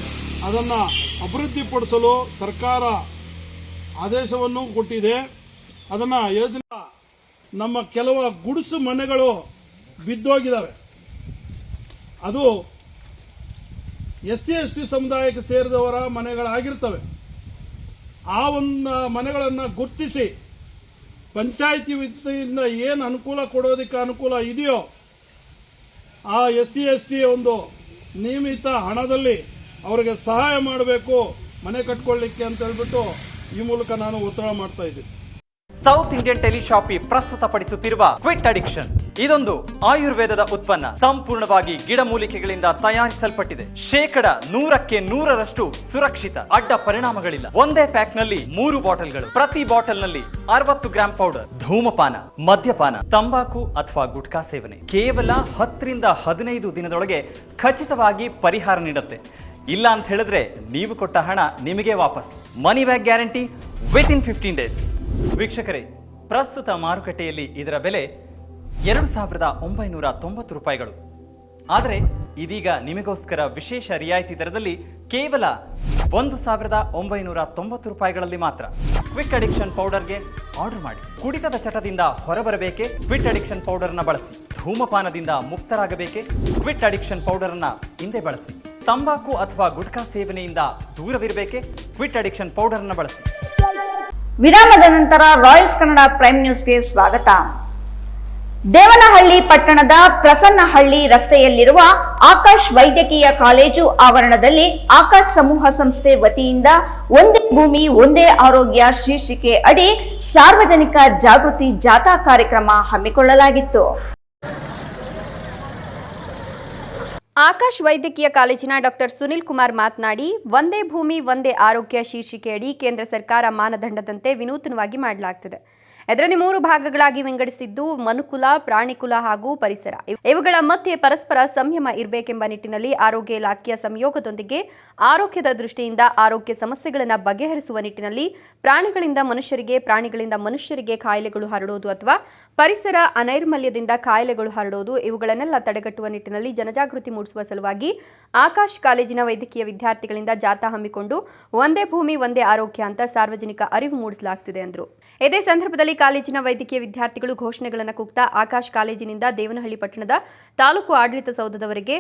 ಅದನ್ನು ಅಭಿವೃದ್ಧಿಪಡಿಸಲು ಸರ್ಕಾರ ಆದೇಶವನ್ನು ಕೊಟ್ಟಿದೆ. ಅದನ್ನು ಯೋಜನೆ ನಮ್ಮ ಕೆಲವು ಗುಡಿಸು ಮನೆಗಳು ಬಿದ್ದೋಗಿದ್ದಾವೆ. ಅದು SC ST ಸಮುದಾಯಕ್ಕೆ ಸೇರಿದವರ ಮನೆಗಳಾಗಿರ್ತವೆ. ಆ ಒಂದು ಮನೆಗಳನ್ನು ಗುರುತಿಸಿ ಪಂಚಾಯಿತಿ ವತಿಯಿಂದ ಏನು ಅನುಕೂಲ ಕೊಡೋದಕ್ಕೆ ಅನುಕೂಲ ಇದೆಯೋ ಆ SC ST ಒಂದು ನಿಯಮಿತ ಹಣದಲ್ಲಿ ಅವರಿಗೆ ಸಹಾಯ ಮಾಡಬೇಕು. ಮನೆ ಕಟ್ಕೊಳ್ಳಿಕ್ಕೆ ಅಂತ ಹೇಳ್ಬಿಟ್ಟು ಈ ಮೂಲಕ ನಾನು ಒತ್ತಡ ಮಾಡ್ತಾ ಇದ್ದೀನಿ. ಸೌತ್ ಇಂಡಿಯನ್ ಟೆಲಿಶಾಪಿ ಪ್ರಸ್ತುತಪಡಿಸುತ್ತಿರುವ ಕ್ವಿಟ್ ಅಡಿಕ್ಷನ್ ಇದೊಂದು ಆಯುರ್ವೇದದ ಉತ್ಪನ್ನ. ಸಂಪೂರ್ಣವಾಗಿ ಗಿಡಮೂಲಿಕೆಗಳಿಂದ ತಯಾರಿಸಲ್ಪಟ್ಟಿದೆ. 100% ಸುರಕ್ಷಿತ. ಅಡ್ಡ ಪರಿಣಾಮಗಳಿಲ್ಲ. ಒಂದೇ ಪ್ಯಾಕ್ ನಲ್ಲಿ 3 ಬಾಟಲ್ಗಳು. ಪ್ರತಿ ಬಾಟಲ್ ನಲ್ಲಿ 60 ಗ್ರಾಂ ಪೌಡರ್. ಧೂಮಪಾನ, ಮದ್ಯಪಾನ, ತಂಬಾಕು ಅಥವಾ ಗುಟ್ಕಾ ಸೇವನೆ ಕೇವಲ 10 ರಿಂದ 15 ದಿನದೊಳಗೆ ಖಚಿತವಾಗಿ ಪರಿಹಾರ ನೀಡುತ್ತೆ. ಇಲ್ಲ ಅಂತ ಹೇಳಿದ್ರೆ ನೀವು ಕೊಟ್ಟ ಹಣ ನಿಮಗೆ ವಾಪಸ್. Money back guarantee within 15 days. ವೀಕ್ಷಕರೇ, ಪ್ರಸ್ತುತ ಮಾರುಕಟ್ಟೆಯಲ್ಲಿ ಇದರ ಬೆಲೆ 2,990 ರೂಪಾಯಿಗಳು. ಆದರೆ ಇದೀಗ ನಿಮಗೋಸ್ಕರ ವಿಶೇಷ ರಿಯಾಯಿತಿ ದರದಲ್ಲಿ ಕೇವಲ 1,990 ರೂಪಾಯಿಗಳಲ್ಲಿ ಮಾತ್ರ. ಕ್ವಿಟ್ ಅಡಿಕ್ಷನ್ ಪೌಡರ್ಗೆ ಆರ್ಡರ್ ಮಾಡಿ. ಕುಡಿತದ ಚಟದಿಂದ ಹೊರಬರಬೇಕೆ? ಕ್ವಿಟ್ ಅಡಿಕ್ಷನ್ ಪೌಡರ್ನ ಬಳಸಿ. ಧೂಮಪಾನದಿಂದ ಮುಕ್ತರಾಗಬೇಕೆ? ಕ್ವಿಟ್ ಅಡಿಕ್ಷನ್ ಪೌಡರ್ನ ಹಿಂದೆ ಬಳಸಿ. ತಂಬಾಕು ಅಥವಾ ಗುಟ್ಕಾ ಸೇವನೆಯಿಂದ ದೂರವಿರಬೇಕೆ? ಕ್ವಿಟ್ ಅಡಿಕ್ಷನ್ ಪೌಡರ್ನ ಬಳಸಿ. ವಿರಾಮದ ನಂತರ ರಾಯಲ್ಸ್ ಕನ್ನಡ ಪ್ರೈಮ್ ನ್ಯೂಸ್ಗೆ ಸ್ವಾಗತ. ದೇವನಹಳ್ಳಿ ಪಟ್ಟಣದ ಪ್ರಸನ್ನಹಳ್ಳಿ ರಸ್ತೆಯಲ್ಲಿರುವ ಆಕಾಶ್ ವೈದ್ಯಕೀಯ ಕಾಲೇಜು ಆವರಣದಲ್ಲಿ ಆಕಾಶ್ ಸಮೂಹ ಸಂಸ್ಥೆ ವತಿಯಿಂದ ಒಂದೇ ಭೂಮಿ ಒಂದೇ ಆರೋಗ್ಯ ಶೀರ್ಷಿಕೆ ಅಡಿ ಸಾರ್ವಜನಿಕ ಜಾಗೃತಿ ಜಾಥಾ ಕಾರ್ಯಕ್ರಮ ಹಮ್ಮಿಕೊಳ್ಳಲಾಗಿತ್ತು. ಆಕಾಶ್ ವೈದ್ಯಕೀಯ ಕಾಲೇಜಿನ ಡಾಕ್ಟರ್ ಸುನಿಲ್ ಕುಮಾರ್ ಮಾತನಾಡಿ, ಒಂದೇ ಭೂಮಿ ಒಂದೇ ಆರೋಗ್ಯ ಶೀರ್ಷಿಕೆಯಡಿ ಕೇಂದ್ರ ಸರ್ಕಾರ ಮಾನದಂಡದಂತೆ ವಿನೂತನವಾಗಿ ಮಾಡಲಾಗುತ್ತದೆ. ಇದರಲ್ಲಿ 3 ಭಾಗಗಳಾಗಿ ವಿಂಗಡಿಸಿದ್ದು ಮನುಕುಲ, ಪ್ರಾಣಿಕುಲ ಹಾಗೂ ಪರಿಸರ. ಇವುಗಳ ಮಧ್ಯೆ ಪರಸ್ಪರ ಸಂಯಮ ಇರಬೇಕೆಂಬ ನಿಟ್ಟಿನಲ್ಲಿ ಆರೋಗ್ಯ ಇಲಾಖೆಯ ಸಂಯೋಗದೊಂದಿಗೆ ಆರೋಗ್ಯದ ದೃಷ್ಟಿಯಿಂದ ಆರೋಗ್ಯ ಸಮಸ್ಯೆಗಳನ್ನು ಬಗೆಹರಿಸುವ ನಿಟ್ಟಿನಲ್ಲಿ ಪ್ರಾಣಿಗಳಿಂದ ಮನುಷ್ಯರಿಗೆ, ಪ್ರಾಣಿಗಳಿಂದ ಮನುಷ್ಯರಿಗೆ ಕಾಯಿಲೆಗಳು ಹರಡೋದು ಅಥವಾ ಪರಿಸರ ಅನೈರ್ಮಲ್ಯದಿಂದ ಕಾಯಿಲೆಗಳು ಹರಡೋದು, ಇವುಗಳನ್ನೆಲ್ಲ ತಡೆಗಟ್ಟುವ ನಿಟ್ಟಿನಲ್ಲಿ ಜನಜಾಗೃತಿ ಮೂಡಿಸುವ ಸಲುವಾಗಿ ಆಕಾಶ್ ಕಾಲೇಜಿನ ವೈದ್ಯಕೀಯ ವಿದ್ಯಾರ್ಥಿಗಳಿಂದ ಜಾಥಾ ಹಮ್ಮಿಕೊಂಡು ಒಂದೇ ಭೂಮಿ ಒಂದೇ ಆರೋಗ್ಯ ಅಂತ ಸಾರ್ವಜನಿಕ ಅರಿವು ಮೂಡಿಸಲಾಗುತ್ತಿದೆ ಎಂದರು. ಇದೇ ಸಂದರ್ಭದಲ್ಲಿ ಕಾಲೇಜಿನ ವೈದ್ಯಕೀಯ ವಿದ್ಯಾರ್ಥಿಗಳು ಘೋಷಣೆಗಳನ್ನು ಕೂಗ್ತಾ ಆಕಾಶ್ ಕಾಲೇಜಿನಿಂದ ದೇವನಹಳ್ಳಿ ಪಟ್ಟಣದ ತಾಲೂಕು ಆಡಳಿತ ಸೌಧದವರೆಗೆ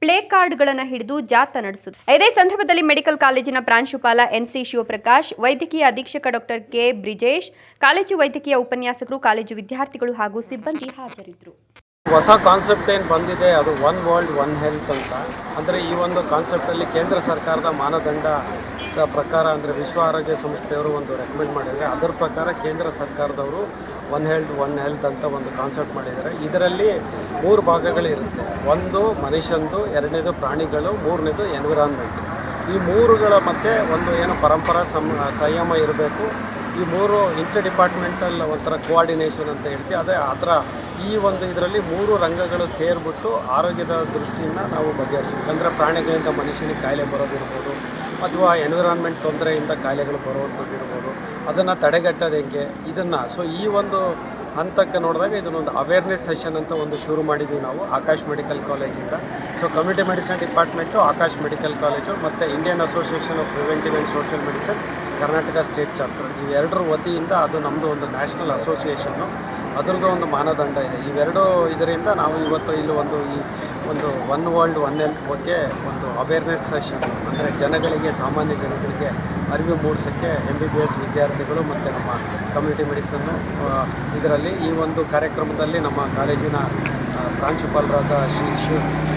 ಪ್ಲೇ ಕಾರ್ಡ್ಗಳನ್ನು ಹಿಡಿದು ಜಾಥಾ ನಡೆಸಿದರು. ಇದೇ ಸಂದರ್ಭದಲ್ಲಿ ಮೆಡಿಕಲ್ ಕಾಲೇಜಿನ ಪ್ರಾಂಶುಪಾಲ ಎನ್ಸಿ ಶಿವಪ್ರಕಾಶ್, ವೈದ್ಯಕೀಯ ಅಧೀಕ್ಷಕ ಡಾಕ್ಟರ್ ಕೆ ಬ್ರಿಜೇಶ್, ಕಾಲೇಜು ವೈದ್ಯಕೀಯ ಉಪನ್ಯಾಸಕರು, ಕಾಲೇಜು ವಿದ್ಯಾರ್ಥಿಗಳು ಹಾಗೂ ಸಿಬ್ಬಂದಿ ಹಾಜರಿದ್ದರು. ಹೊಸ ಕಾನ್ಸೆಪ್ಟ್ ಏನು ಬಂದಿದೆ ಅದು ಒನ್ ವರ್ಲ್ಡ್ ಒನ್ ಹೆಲ್ತ್ ಅಂತ. ಅಂದರೆ ಈ ಒಂದು ಕಾನ್ಸೆಪ್ಟಲ್ಲಿ ಕೇಂದ್ರ ಸರ್ಕಾರದ ಮಾನದಂಡ ಪ್ರಕಾರ, ಅಂದರೆ ವಿಶ್ವ ಆರೋಗ್ಯ ಸಂಸ್ಥೆಯವರು ಒಂದು ರೆಕಮೆಂಡ್ ಮಾಡಿದ್ದಾರೆ. ಅದರ ಪ್ರಕಾರ ಕೇಂದ್ರ ಸರ್ಕಾರದವರು ಒನ್ ಹೆಲ್ತ್ ಅಂತ ಒಂದು ಕಾನ್ಸೆಪ್ಟ್ ಮಾಡಿದ್ದಾರೆ. ಇದರಲ್ಲಿ 3 ಭಾಗಗಳಿರುತ್ತೆ. ಒಂದು ಮನುಷ್ಯಂದು, 2ನೇದು ಪ್ರಾಣಿಗಳು, 3ನೇದು ಎನ್ವಿರಾನ್ಮೆಂಟ್. ಈ 3ಗಳ ಮಧ್ಯೆ ಒಂದು ಏನು ಪರಂಪರಾ ಸಂಯಮ ಇರಬೇಕು. ಈ 3 ಇಂಟರ್ ಡಿಪಾರ್ಟ್ಮೆಂಟಲ್ ಒಂಥರ ಕೋಆರ್ಡಿನೇಷನ್ ಅಂತ ಹೇಳ್ತೀವಿ. ಅದೇ ಆ ಥರ ಈ ಒಂದು ಇದರಲ್ಲಿ 3 ರಂಗಗಳು ಸೇರಿಬಿಟ್ಟು ಆರೋಗ್ಯದ ದೃಷ್ಟಿಯಿಂದ ನಾವು ಬಗೆಹರಿಸಬೇಕು. ಅಂದರೆ ಪ್ರಾಣಿಗಳಿಂದ ಮನುಷ್ಯನಿಗೆ ಕಾಯಿಲೆ ಬರೋದಿರ್ಬೋದು, ಅಥವಾ ಎನ್ವಿರಾನ್ಮೆಂಟ್ ತೊಂದರೆಯಿಂದ ಕಾಯಿಲೆಗಳು ಬರುವಂಥದ್ದಿರ್ಬೋದು, ಅದನ್ನು ತಡೆಗಟ್ಟೋದು ಹೆಂಗೆ ಇದನ್ನು. ಸೊ ಈ ಒಂದು ಹಂತಕ್ಕೆ ನೋಡಿದಾಗ ಇದನ್ನೊಂದು ಅವೇರ್ನೆಸ್ ಸೆಷನ್ ಅಂತ ಒಂದು ಶುರು ಮಾಡಿದ್ದೀವಿ ನಾವು ಆಕಾಶ್ ಮೆಡಿಕಲ್ ಕಾಲೇಜಿಂದ. So community medicine department, Akash medical college ಮತ್ತು Indian association of preventive and social medicine Karnataka state chapter, ಇವೆರಡರ ವತಿಯಿಂದ ಅದು ನಮ್ಮದು ಒಂದು ನ್ಯಾಷನಲ್ ಅಸೋಸಿಯೇಷನ್ನು, ಅದರದ್ದು ಒಂದು ಮಾನದಂಡ ಇದೆ. ಇವೆರಡು ಇದರಿಂದ ನಾವು ಇವತ್ತು ಇಲ್ಲಿ ಒಂದು ಒನ್ ವರ್ಲ್ಡ್ ಒನ್ ಹೆಲ್ತ್ ಬಗ್ಗೆ ಒಂದು ಅವೇರ್ನೆಸ್ ಸೆಷನ್, ಅಂದರೆ ಜನಗಳಿಗೆ, ಸಾಮಾನ್ಯ ಜನಗಳಿಗೆ ಅರಿವು ಮೂಡಿಸೋಕ್ಕೆ MBBS ವಿದ್ಯಾರ್ಥಿಗಳು ಮತ್ತು ನಮ್ಮ ಕಮ್ಯುನಿಟಿ ಮೆಡಿಸನ್ನು ಇದರಲ್ಲಿ ಈ ಒಂದು ಕಾರ್ಯಕ್ರಮದಲ್ಲಿ ನಮ್ಮ ಕಾಲೇಜಿನ ಪ್ರಾಂಶುಪಾಲರಾದ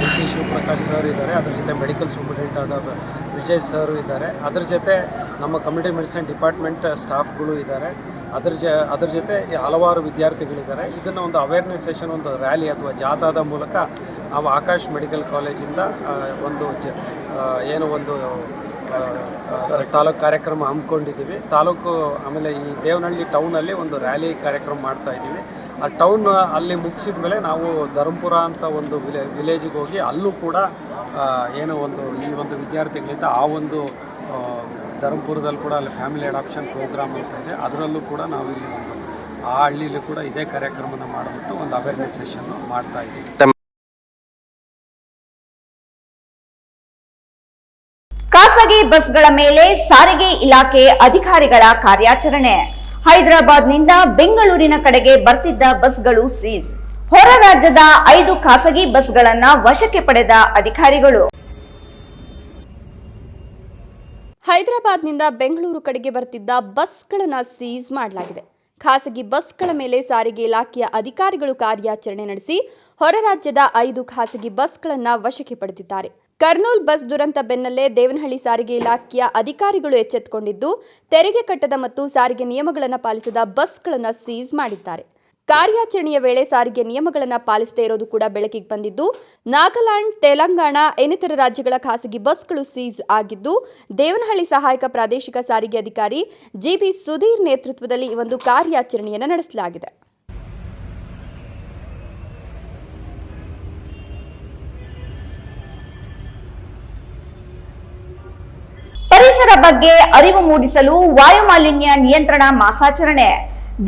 NC ಶಿವಪ್ರಕಾಶ್ ಸರ್ ಇದ್ದಾರೆ. ಅದರ ಜೊತೆ ಮೆಡಿಕಲ್ ಸೂಪರಿಂಟೆಂಡೆಂಟ್ ಆದ ವಿಜಯ್ ಸರ್ ಇದ್ದಾರೆ. ಅದರ ಜೊತೆ ನಮ್ಮ ಕಮ್ಯುನಿಟಿ ಮೆಡಿಸಿನ್ ಡಿಪಾರ್ಟ್ಮೆಂಟ್ ಸ್ಟಾಫ್ಗಳು ಇದ್ದಾರೆ. ಅದರ ಜೊತೆ ಹಲವಾರು ವಿದ್ಯಾರ್ಥಿಗಳಿದ್ದಾರೆ. ಇದನ್ನು ಒಂದು ಅವೇರ್ನೆಸ್ ಸೆಷನ್, ಒಂದು ರ್ಯಾಲಿ ಅಥವಾ ಜಾಥಾದ ಮೂಲಕ ನಾವು ಆಕಾಶ್ ಮೆಡಿಕಲ್ ಕಾಲೇಜಿಂದ ಒಂದು ತಾಲೂಕು ಕಾರ್ಯಕ್ರಮ ಹಮ್ಮಿಕೊಂಡಿದ್ದೀವಿ. ತಾಲೂಕು ಆಮೇಲೆ ಈ ದೇವನಹಳ್ಳಿ ಟೌನಲ್ಲಿ ಒಂದು ರ್ಯಾಲಿ ಕಾರ್ಯಕ್ರಮ ಮಾಡ್ತಾ ಇದ್ದೀವಿ. ಆ ಟೌನ್ ಅಲ್ಲಿ ಮುಗಿಸಿದ ಮೇಲೆ ನಾವು ಧರ್ಮಪುರ ಅಂತ ಒಂದು ವಿಲೇಜಿಗೆ ಹೋಗಿ ಅಲ್ಲೂ ಕೂಡ ಈ ಒಂದು ವಿದ್ಯಾರ್ಥಿಗಳಿಂದ ಆ ಒಂದು ಧರ್ಮಪುರದಲ್ಲಿ ಕೂಡ ಅಲ್ಲಿ ಫ್ಯಾಮಿಲಿ ಅಡಾಪ್ಷನ್ ಪ್ರೋಗ್ರಾಮ್ ಅಂತ ಇದೆ. ಅದರಲ್ಲೂ ಕೂಡ ನಾವು ಇಲ್ಲಿ ಆ ಹಳ್ಳಿಲಿ ಕೂಡ ಇದೇ ಕಾರ್ಯಕ್ರಮನ ಮಾಡಿಬಿಟ್ಟು ಒಂದು ಅವೇರ್ನೆಸ್ ಸೆಷನ್ ಮಾಡ್ತಾ ಇದ್ದೀವಿ. ಖಾಸಗಿ ಬಸ್ಗಳ ಮೇಲೆ ಸಾರಿಗೆ ಇಲಾಖೆ ಅಧಿಕಾರಿಗಳ ಕಾರ್ಯಾಚರಣೆ. ಹೈದರಾಬಾದ್ನಿಂದ ಬೆಂಗಳೂರಿನ ಕಡೆಗೆ ಬರ್ತಿದ್ದ ಬಸ್ಗಳು ಸೀಸ್. ಹೊರ ರಾಜ್ಯದ 5 ಖಾಸಗಿ ಬಸ್ಗಳನ್ನ ವಶಕ್ಕೆ ಪಡೆದ ಅಧಿಕಾರಿಗಳು. ಹೈದರಾಬಾದ್ನಿಂದ ಬೆಂಗಳೂರು ಕಡೆಗೆ ಬರ್ತಿದ್ದ ಬಸ್ಗಳನ್ನು ಸೀಸ್ ಮಾಡಲಾಗಿದೆ. ಖಾಸಗಿ ಬಸ್ಗಳ ಮೇಲೆ ಸಾರಿಗೆ ಇಲಾಖೆಯ ಅಧಿಕಾರಿಗಳು ಕಾರ್ಯಾಚರಣೆ ನಡೆಸಿ ಹೊರ ರಾಜ್ಯದ 5 ಖಾಸಗಿ ಬಸ್ಗಳನ್ನು ವಶಕ್ಕೆ ಪಡೆದಿದ್ದಾರೆ. ಕರ್ನೂಲ್ ಬಸ್ ದುರಂತ ಬೆನ್ನಲ್ಲೇ ದೇವನಹಳ್ಳಿ ಸಾರಿಗೆ ಇಲಾಖೆಯ ಅಧಿಕಾರಿಗಳು ಎಚ್ಚೆತ್ತುಕೊಂಡಿದ್ದು ತೆರಿಗೆ ಕಟ್ಟದ ಮತ್ತು ಸಾರಿಗೆ ನಿಯಮಗಳನ್ನು ಪಾಲಿಸದ ಬಸ್ಗಳನ್ನು ಸೀಸ್ ಮಾಡಿದ್ದಾರೆ. ಕಾರ್ಯಾಚರಣೆಯ ವೇಳೆ ಸಾರಿಗೆ ನಿಯಮಗಳನ್ನು ಪಾಲಿಸದೇ ಇರೋದು ಕೂಡ ಬೆಳಕಿಗೆ ಬಂದಿದ್ದು, ನಾಗಾಲ್ಯಾಂಡ್, ತೆಲಂಗಾಣ ಇನ್ನಿತರ ರಾಜ್ಯಗಳ ಖಾಸಗಿ ಬಸ್ಗಳು ಸೀಸ್ ಆಗಿದ್ದು, ದೇವನಹಳ್ಳಿ ಸಹಾಯಕ ಪ್ರಾದೇಶಿಕ ಸಾರಿಗೆ ಅಧಿಕಾರಿ ಜಿಬಿ ಸುಧೀರ್ ನೇತೃತ್ವದಲ್ಲಿ ಈ ಒಂದು ಕಾರ್ಯಾಚರಣೆಯನ್ನು ನಡೆಸಲಾಗಿದೆ. ಪರಿಸರ ಬಗ್ಗೆ ಅರಿವು ಮೂಡಿಸಲು ವಾಯುಮಾಲಿನ್ಯ ನಿಯಂತ್ರಣ ಮಾಸಾಚರಣೆ.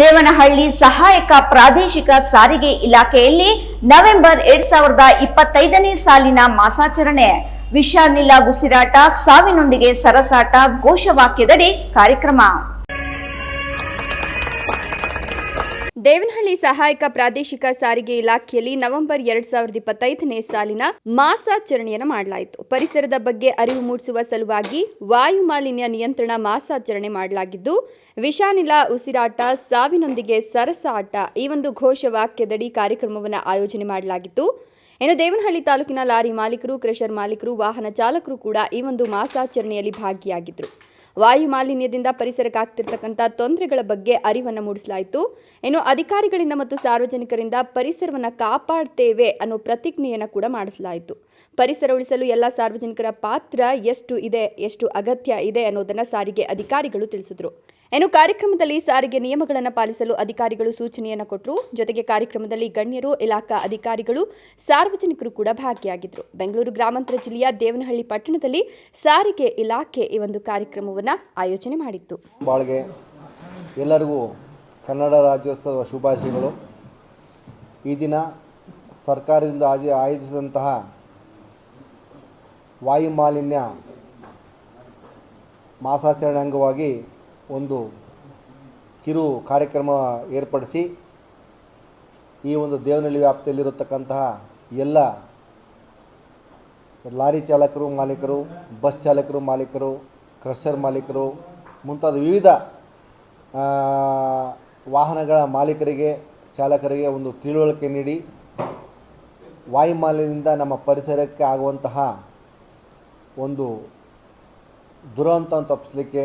ದೇವನಹಳ್ಳಿ ಸಹಾಯಕ ಪ್ರಾದೇಶಿಕ ಸಾರಿಗೆ ಇಲಾಖೆಯಲ್ಲಿ ನವೆಂಬರ್ 2025ನೇ ಸಾಲಿನ ಮಾಸಾಚರಣೆ. ವಿಷಾನಿಲ ಉಸಿರಾಟ ಸಾವಿನೊಂದಿಗೆ ಸರಸಾಟ ಘೋಷವಾಕ್ಯದಡಿ ಕಾರ್ಯಕ್ರಮ. ದೇವನಹಳ್ಳಿ ಸಹಾಯಕ ಪ್ರಾದೇಶಿಕ ಸಾರಿಗೆ ಇಲಾಖೆಯಲ್ಲಿ ನವೆಂಬರ್ 2025ನೇ ಸಾಲಿನ ಮಾಸಾಚರಣೆಯನ್ನು ಮಾಡಲಾಯಿತು. ಪರಿಸರದ ಬಗ್ಗೆ ಅರಿವು ಮೂಡಿಸುವ ಸಲುವಾಗಿ ವಾಯು ಮಾಲಿನ್ಯ ನಿಯಂತ್ರಣ ಮಾಸಾಚರಣೆ ಮಾಡಲಾಗಿದ್ದು, ವಿಷಾನಿಲ ಉಸಿರಾಟ ಸಾವಿನೊಂದಿಗೆ ಸರಸಾಟ ಈ ಒಂದು ಘೋಷವಾಕ್ಯದಡಿ ಕಾರ್ಯಕ್ರಮವನ್ನು ಆಯೋಜನೆ ಮಾಡಲಾಗಿತ್ತು. ಇನ್ನು ದೇವನಹಳ್ಳಿ ತಾಲೂಕಿನ ಲಾರಿ ಮಾಲೀಕರು, ಕ್ರಷರ್ ಮಾಲೀಕರು, ವಾಹನ ಚಾಲಕರು ಕೂಡ ಈ ಒಂದು ಮಾಸಾಚರಣೆಯಲ್ಲಿ ಭಾಗಿಯಾಗಿದ್ದರು. ವಾಯು ಮಾಲಿನ್ಯದಿಂದ ಪರಿಸರಕ್ಕಾಗ್ತಿರ್ತಕ್ಕಂಥ ತೊಂದರೆಗಳ ಬಗ್ಗೆ ಅರಿವನ್ನು ಮೂಡಿಸಲಾಯಿತು. ಇನ್ನು ಅಧಿಕಾರಿಗಳಿಂದ ಮತ್ತು ಸಾರ್ವಜನಿಕರಿಂದ ಪರಿಸರವನ್ನು ಕಾಪಾಡ್ತೇವೆ ಅನ್ನೋ ಪ್ರತಿಜ್ಞೆಯನ್ನು ಕೂಡ ಮಾಡಿಸಲಾಯಿತು. ಪರಿಸರ ಉಳಿಸಲು ಎಲ್ಲ ಸಾರ್ವಜನಿಕರ ಪಾತ್ರ ಎಷ್ಟು ಇದೆ, ಎಷ್ಟು ಅಗತ್ಯ ಇದೆ ಅನ್ನೋದನ್ನು ಸಾರಿಗೆ ಅಧಿಕಾರಿಗಳು ತಿಳಿಸಿದರು. ಇನ್ನು ಕಾರ್ಯಕ್ರಮದಲ್ಲಿ ಸಾರಿಗೆ ನಿಯಮಗಳನ್ನು ಪಾಲಿಸಲು ಅಧಿಕಾರಿಗಳು ಸೂಚನೆಯನ್ನು ಕೊಟ್ಟರು. ಜೊತೆಗೆ ಕಾರ್ಯಕ್ರಮದಲ್ಲಿ ಗಣ್ಯರು, ಇಲಾಖಾ ಅಧಿಕಾರಿಗಳು, ಸಾರ್ವಜನಿಕರು ಕೂಡ ಭಾಗಿಯಾಗಿದ್ದರು. ಬೆಂಗಳೂರು ಗ್ರಾಮಾಂತರ ಜಿಲ್ಲೆಯ ದೇವನಹಳ್ಳಿ ಪಟ್ಟಣದಲ್ಲಿ ಸಾರಿಗೆ ಇಲಾಖೆ ಈ ಒಂದು ಕಾರ್ಯಕ್ರಮವನ್ನು ಆಯೋಜನೆ ಮಾಡಿತ್ತು. ಬಾಳ್ಗೆ ಎಲ್ಲರಿಗೂ ಕನ್ನಡ ರಾಜ್ಯೋತ್ಸವ ಶುಭಾಶಯಗಳು. ಈ ದಿನ ಸರ್ಕಾರದಿಂದ ಆಯೋಜಿಸಿದಂತಹ ವಾಯು ಮಾಲಿನ್ಯ ಮಾಸಾಚರಣೆ ಅಂಗವಾಗಿ ಒಂದು ಕಿರು ಕಾರ್ಯಕ್ರಮ ಏರ್ಪಡಿಸಿ ಈ ಒಂದು ದೇವನಹಳ್ಳಿ ವ್ಯಾಪ್ತಿಯಲ್ಲಿರತಕ್ಕಂತಹ ಎಲ್ಲ ಲಾರಿ ಚಾಲಕರು ಮಾಲೀಕರು, ಬಸ್ ಚಾಲಕರು ಮಾಲೀಕರು, ಕ್ರಷರ್ ಮಾಲೀಕರು ಮುಂತಾದ ವಿವಿಧ ವಾಹನಗಳ ಮಾಲೀಕರಿಗೆ, ಚಾಲಕರಿಗೆ ಒಂದು ತಿಳುವಳಿಕೆ ನೀಡಿ ವಾಯು ಮಾಲಿನ್ಯದಿಂದ ನಮ್ಮ ಪರಿಸರಕ್ಕೆ ಆಗುವಂತಹ ಒಂದು ದುರಂತವನ್ನು ತಪ್ಪಿಸಲಿಕ್ಕೆ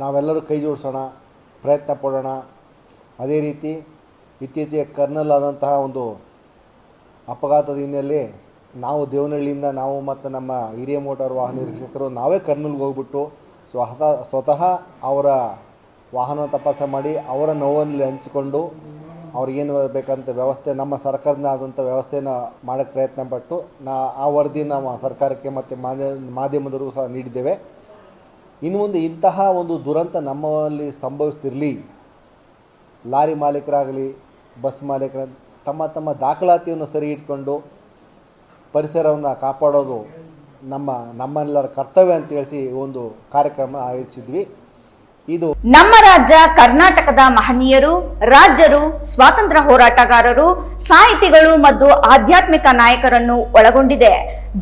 ನಾವೆಲ್ಲರೂ ಕೈ ಜೋಡಿಸೋಣ, ಪ್ರಯತ್ನ ಪಡೋಣ. ಅದೇ ರೀತಿ ಇತ್ತೀಚೆಗೆ ಕರ್ನಲ್ ಆದಂತಹ ಒಂದು ಅಪಘಾತದ ಹಿನ್ನೆಲೆ ನಾವು ದೇವನಹಳ್ಳಿಯಿಂದ ನಾವು ಮತ್ತು ನಮ್ಮ ಹಿರಿಯ ಮೋಟಾರ್ ವಾಹನ ನಿರೀಕ್ಷಕರು ನಾವೇ ಕರ್ನಲ್ಗೆ ಹೋಗ್ಬಿಟ್ಟು ಸ್ವತಃ ಅವರ ವಾಹನ ತಪಾಸಣೆ ಮಾಡಿ ಅವರ ನೋವನ್ನು ಹಂಚಿಕೊಂಡು ಅವ್ರಿಗೇನು ಬೇಕಂತ ವ್ಯವಸ್ಥೆ ನಮ್ಮ ಸರ್ಕಾರದಿಂದ ಆದಂಥ ವ್ಯವಸ್ಥೆನ ಮಾಡೋಕ್ಕೆ ಪ್ರಯತ್ನ ಪಟ್ಟು ಆ ವರದಿ ನಮ್ಮ ಸರ್ಕಾರಕ್ಕೆ ಮತ್ತು ಮಾಧ್ಯಮದವರಿಗೂ ಸಹ ನೀಡಿದ್ದೇವೆ. ಇನ್ನು ಮುಂದೆ ಇಂತಹ ಒಂದು ದುರಂತ ನಮ್ಮಲ್ಲಿ ಸಂಭವಿಸ್ತಿರಲಿ, ಲಾರಿ ಮಾಲೀಕರಾಗಲಿ, ಬಸ್ ಮಾಲೀಕರ ತಮ್ಮ ದಾಖಲಾತಿಯನ್ನು ಸರಿ ಇಟ್ಕೊಂಡು ಪರಿಸರವನ್ನು ಕಾಪಾಡೋದು ನಮ್ಮೆಲ್ಲರ ಕರ್ತವ್ಯ ಅಂತ ಹೇಳಿಸಿ ಒಂದು ಕಾರ್ಯಕ್ರಮ ಆಯೋಜಿಸಿದ್ವಿ. ಇದು ನಮ್ಮ ರಾಜ್ಯ ಕರ್ನಾಟಕದ ಮಹನೀಯರು, ರಾಜ್ಯರು, ಸ್ವಾತಂತ್ರ್ಯ ಹೋರಾಟಗಾರರು, ಸಾಹಿತಿಗಳು ಮತ್ತು ಆಧ್ಯಾತ್ಮಿಕ ನಾಯಕರನ್ನು ಒಳಗೊಂಡಿದೆ.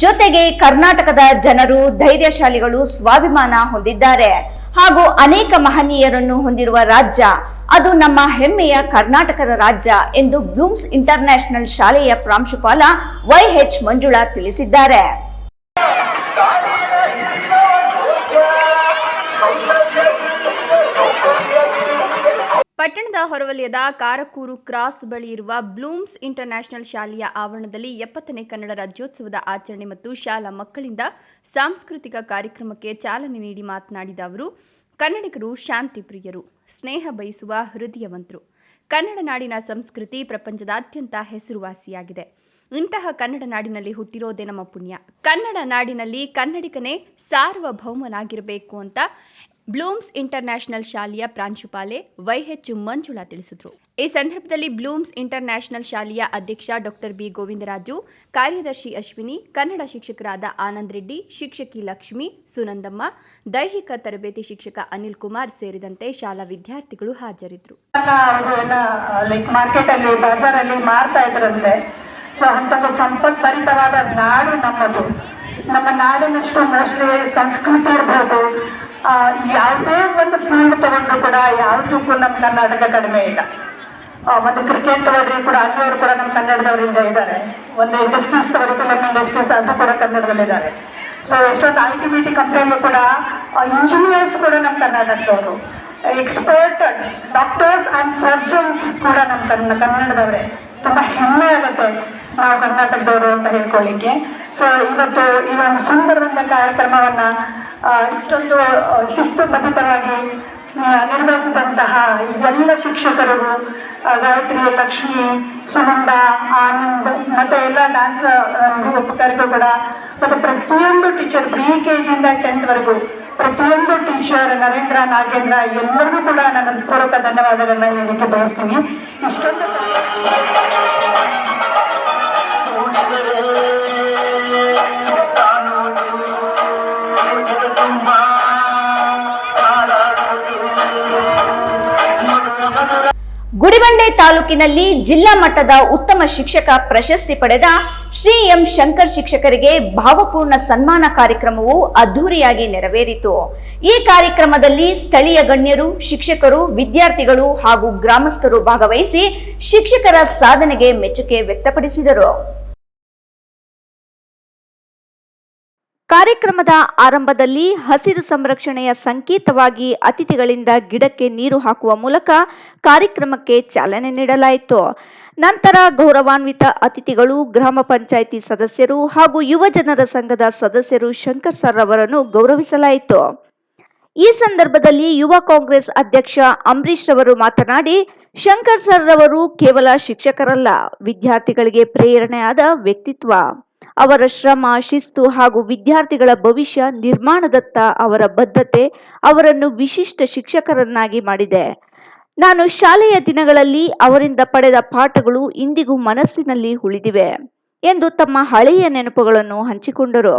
ಜೊತೆಗೆ ಕರ್ನಾಟಕದ ಜನರು ಧೈರ್ಯಶಾಲಿಗಳು, ಸ್ವಾಭಿಮಾನ ಹೊಂದಿದ್ದಾರೆ ಹಾಗೂ ಅನೇಕ ಮಹನೀಯರನ್ನು ಹೊಂದಿರುವ ರಾಜ್ಯ. ಅದು ನಮ್ಮ ಹೆಮ್ಮೆಯ ಕರ್ನಾಟಕದ ರಾಜ್ಯ ಎಂದು ಬ್ಲೂಮ್ಸ್ ಇಂಟರ್ನ್ಯಾಷನಲ್ ಶಾಲೆಯ ಪ್ರಾಂಶುಪಾಲ YH ಮಂಜುಳಾ ತಿಳಿಸಿದ್ದಾರೆ. ಪಟ್ಟಣದ ಹೊರವಲಯದ ಕಾರಕೂರು ಕ್ರಾಸ್ ಬಳಿ ಇರುವ ಬ್ಲೂಮ್ಸ್ ಇಂಟರ್ನ್ಯಾಷನಲ್ ಶಾಲೆಯ ಆವರಣದಲ್ಲಿ 70ನೇ ಕನ್ನಡ ರಾಜ್ಯೋತ್ಸವದ ಆಚರಣೆ ಮತ್ತು ಶಾಲಾ ಮಕ್ಕಳಿಂದ ಸಾಂಸ್ಕೃತಿಕ ಕಾರ್ಯಕ್ರಮಕ್ಕೆ ಚಾಲನೆ ನೀಡಿ ಮಾತನಾಡಿದ ಅವರು, ಕನ್ನಡಿಗರು ಶಾಂತಿ ಪ್ರಿಯರು, ಸ್ನೇಹ ಬಯಸುವ ಹೃದಯವಂತರು. ಕನ್ನಡ ನಾಡಿನ ಸಂಸ್ಕೃತಿ ಪ್ರಪಂಚದಾದ್ಯಂತ ಹೆಸರುವಾಸಿಯಾಗಿದೆ. ಇಂತಹ ಕನ್ನಡ ನಾಡಿನಲ್ಲಿ ಹುಟ್ಟಿರೋದೇ ನಮ್ಮ ಪುಣ್ಯ. ಕನ್ನಡ ನಾಡಿನಲ್ಲಿ ಕನ್ನಡಿಗನೇ ಸಾರ್ವಭೌಮನಾಗಿರಬೇಕು ಅಂತ ಬ್ಲೂಮ್ಸ್ ಇಂಟರ್ನ್ಯಾಷನಲ್ ಶಾಲೆಯ ಪ್ರಾಂಶುಪಾಲೆ YH ಮಂಜುಳಾ ತಿಳಿಸಿದರು. ಈ ಸಂದರ್ಭದಲ್ಲಿ ಬ್ಲೂಮ್ಸ್ ಇಂಟರ್ನ್ಯಾಷನಲ್ ಶಾಲೆಯ ಅಧ್ಯಕ್ಷ ಡಾಕ್ಟರ್ ಬಿ ಗೋವಿಂದರಾಜು, ಕಾರ್ಯದರ್ಶಿ ಅಶ್ವಿನಿ, ಕನ್ನಡ ಶಿಕ್ಷಕರಾದ ಆನಂದ್ ರೆಡ್ಡಿ, ಶಿಕ್ಷಕಿ ಲಕ್ಷ್ಮಿ, ಸುನಂದಮ್ಮ, ದೈಹಿಕ ತರಬೇತಿ ಶಿಕ್ಷಕ ಅನಿಲ್ ಕುಮಾರ್ ಸೇರಿದಂತೆ ಶಾಲಾ ವಿದ್ಯಾರ್ಥಿಗಳು ಹಾಜರಿದ್ದರು. ಮಾರ್ಕೆಟ್ ಅಲ್ಲಿ ಬಜಾರಲ್ಲಿ ಮಾರ್ತಾ ಇದ್ರಂತೆ. ಸೊ ಅಂತಹ ಸಂಪತ್ಭರಿತವಾದ ನಾಡು ನಮ್ಮದು. ನಮ್ಮ ನಾಡಿನಷ್ಟು ಮೋಸ್ಟ್ಲಿ ಸಂಸ್ಕೃತಿ ಇರ್ಬೋದು, ಯಾವುದೇ ಒಂದು ಫೀಲ್ಡ್ ತಗೊಂಡ್ರು ಕೂಡ ಯಾವುದಕ್ಕೂ ನಮ್ಮ ಕರ್ನಾಟಕ ಕಡಿಮೆ ಇಲ್ಲ. ಒಂದು ಕ್ರಿಕೆಟ್ ಹೋದ್ರೆ ಕೂಡ ಅಲ್ಲಿಯವರು ಕೂಡ ನಮ್ಮ ಕನ್ನಡದವರಿಂದ ಇದ್ದಾರೆ. ಒಂದು ಇಂಡಸ್ಟ್ರೀಸ್ ಫಿಲಮ್ ಇಂಡಸ್ಟ್ರೀಸ್ ಅದು ಕೂಡ ಕನ್ನಡದಲ್ಲಿದ್ದಾರೆ. ಸೊ ಎಷ್ಟೊಂದು IT ಕಂಪ್ನಿಯಲ್ಲೂ ಕೂಡ ಇಂಜಿನಿಯರ್ಸ್ ಕೂಡ ನಮ್ಮ ಕರ್ನಾಟಕದವರು, ಎಕ್ಸ್ಪರ್ಟ್ ಡಾಕ್ಟರ್ಸ್ ಅಂಡ್ ಸರ್ಜನ್ಸ್ ಕೂಡ ನಮ್ಮ ಕನ್ನಡದವರೇ. ತುಂಬಾ ಹೆಮ್ಮೆ ಆಗುತ್ತೆ ನಾವು ಕರ್ನಾಟಕದವರು ಅಂತ ಹೇಳ್ಕೊಳ್ಳಿಕ್ಕೆ. ಸೊ ಇವತ್ತು ಈ ಒಂದು ಸುಂದರವಾದ ಕಾರ್ಯಕ್ರಮವನ್ನ ಇಷ್ಟೊಂದು ಶಿಸ್ತುಬದ್ಧವಾಗಿ ನಿರ್ವಹಿಸಿದಂತಹ ಎಲ್ಲ ಶಿಕ್ಷಕರಿಗೂ, ಗಾಯತ್ರಿ, ಲಕ್ಷ್ಮಿ, ಸುನಂದ, ಆನಂದ್ ಮತ್ತೆ ಎಲ್ಲ ಡ್ಯಾನ್ಸ್ ಉಪಕಾರಿಗಳು ಕೂಡ, ಮತ್ತೆ ಪ್ರತಿಯೊಂದು ಟೀಚರ್ PKG ಇಂದ 10th ವರೆಗೂ ಪ್ರತಿಯೊಂದು ಟೀಚರ್, ನರೇಂದ್ರ, ನಾಗೇಂದ್ರ ಎಲ್ಲರಿಗೂ ಕೂಡ ನನ್ನ ಪೂರ್ವಕ ಧನ್ಯವಾದಗಳನ್ನ ಹೇಳಲಿಕ್ಕೆ ಬಯಸ್ತೀನಿ. ಇಷ್ಟೊಂದು ಗುಡಿಬಂಡೆ ತಾಲೂಕಿನಲ್ಲಿ ಜಿಲ್ಲಾ ಮಟ್ಟದ ಉತ್ತಮ ಶಿಕ್ಷಕ ಪ್ರಶಸ್ತಿ ಪಡೆದ ಶ್ರೀ ಎಂ ಶಂಕರ್ ಶಿಕ್ಷಕರಿಗೆ ಭಾವಪೂರ್ಣ ಸನ್ಮಾನ ಕಾರ್ಯಕ್ರಮವು ಅದ್ದೂರಿಯಾಗಿ ನೆರವೇರಿತು. ಈ ಕಾರ್ಯಕ್ರಮದಲ್ಲಿ ಸ್ಥಳೀಯ ಗಣ್ಯರು, ಶಿಕ್ಷಕರು, ವಿದ್ಯಾರ್ಥಿಗಳು ಹಾಗೂ ಗ್ರಾಮಸ್ಥರು ಭಾಗವಹಿಸಿ ಶಿಕ್ಷಕರ ಸಾಧನೆಗೆ ಮೆಚ್ಚುಗೆ ವ್ಯಕ್ತಪಡಿಸಿದರು. ಕಾರ್ಯಕ್ರಮದ ಆರಂಭದಲ್ಲಿ ಹಸಿರು ಸಂರಕ್ಷಣೆಯ ಸಂಕೇತವಾಗಿ ಅತಿಥಿಗಳಿಂದ ಗಿಡಕ್ಕೆ ನೀರು ಹಾಕುವ ಮೂಲಕ ಕಾರ್ಯಕ್ರಮಕ್ಕೆ ಚಾಲನೆ ನೀಡಲಾಯಿತು. ನಂತರ ಗೌರವಾನ್ವಿತ ಅತಿಥಿಗಳು, ಗ್ರಾಮ ಪಂಚಾಯಿತಿ ಸದಸ್ಯರು ಹಾಗೂ ಯುವ ಜನರ ಸಂಘದ ಸದಸ್ಯರು ಶಂಕರ್ ಸರ್ ಅವರನ್ನು ಗೌರವಿಸಲಾಯಿತು. ಈ ಸಂದರ್ಭದಲ್ಲಿ ಯುವ ಕಾಂಗ್ರೆಸ್ ಅಧ್ಯಕ್ಷ ಅಂಬರೀಶ್ ರವರು ಮಾತನಾಡಿ, ಶಂಕರ್ ಸರ್ ರವರು ಕೇವಲ ಶಿಕ್ಷಕರಲ್ಲ, ವಿದ್ಯಾರ್ಥಿಗಳಿಗೆ ಪ್ರೇರಣೆಯಾದ ವ್ಯಕ್ತಿತ್ವ. ಅವರ ಶ್ರಮ, ಶಿಸ್ತು ಹಾಗೂ ವಿದ್ಯಾರ್ಥಿಗಳ ಭವಿಷ್ಯ ನಿರ್ಮಾಣದತ್ತ ಅವರ ಬದ್ಧತೆ ಅವರನ್ನು ವಿಶಿಷ್ಟ ಶಿಕ್ಷಕರನ್ನಾಗಿ ಮಾಡಿದೆ. ನಾನು ಶಾಲೆಯ ದಿನಗಳಲ್ಲಿ ಅವರಿಂದ ಪಡೆದ ಪಾಠಗಳು ಇಂದಿಗೂ ಮನಸ್ಸಿನಲ್ಲಿ ಉಳಿದಿವೆ ಎಂದು ತಮ್ಮ ಹಳೆಯ ನೆನಪುಗಳನ್ನು ಹಂಚಿಕೊಂಡರು.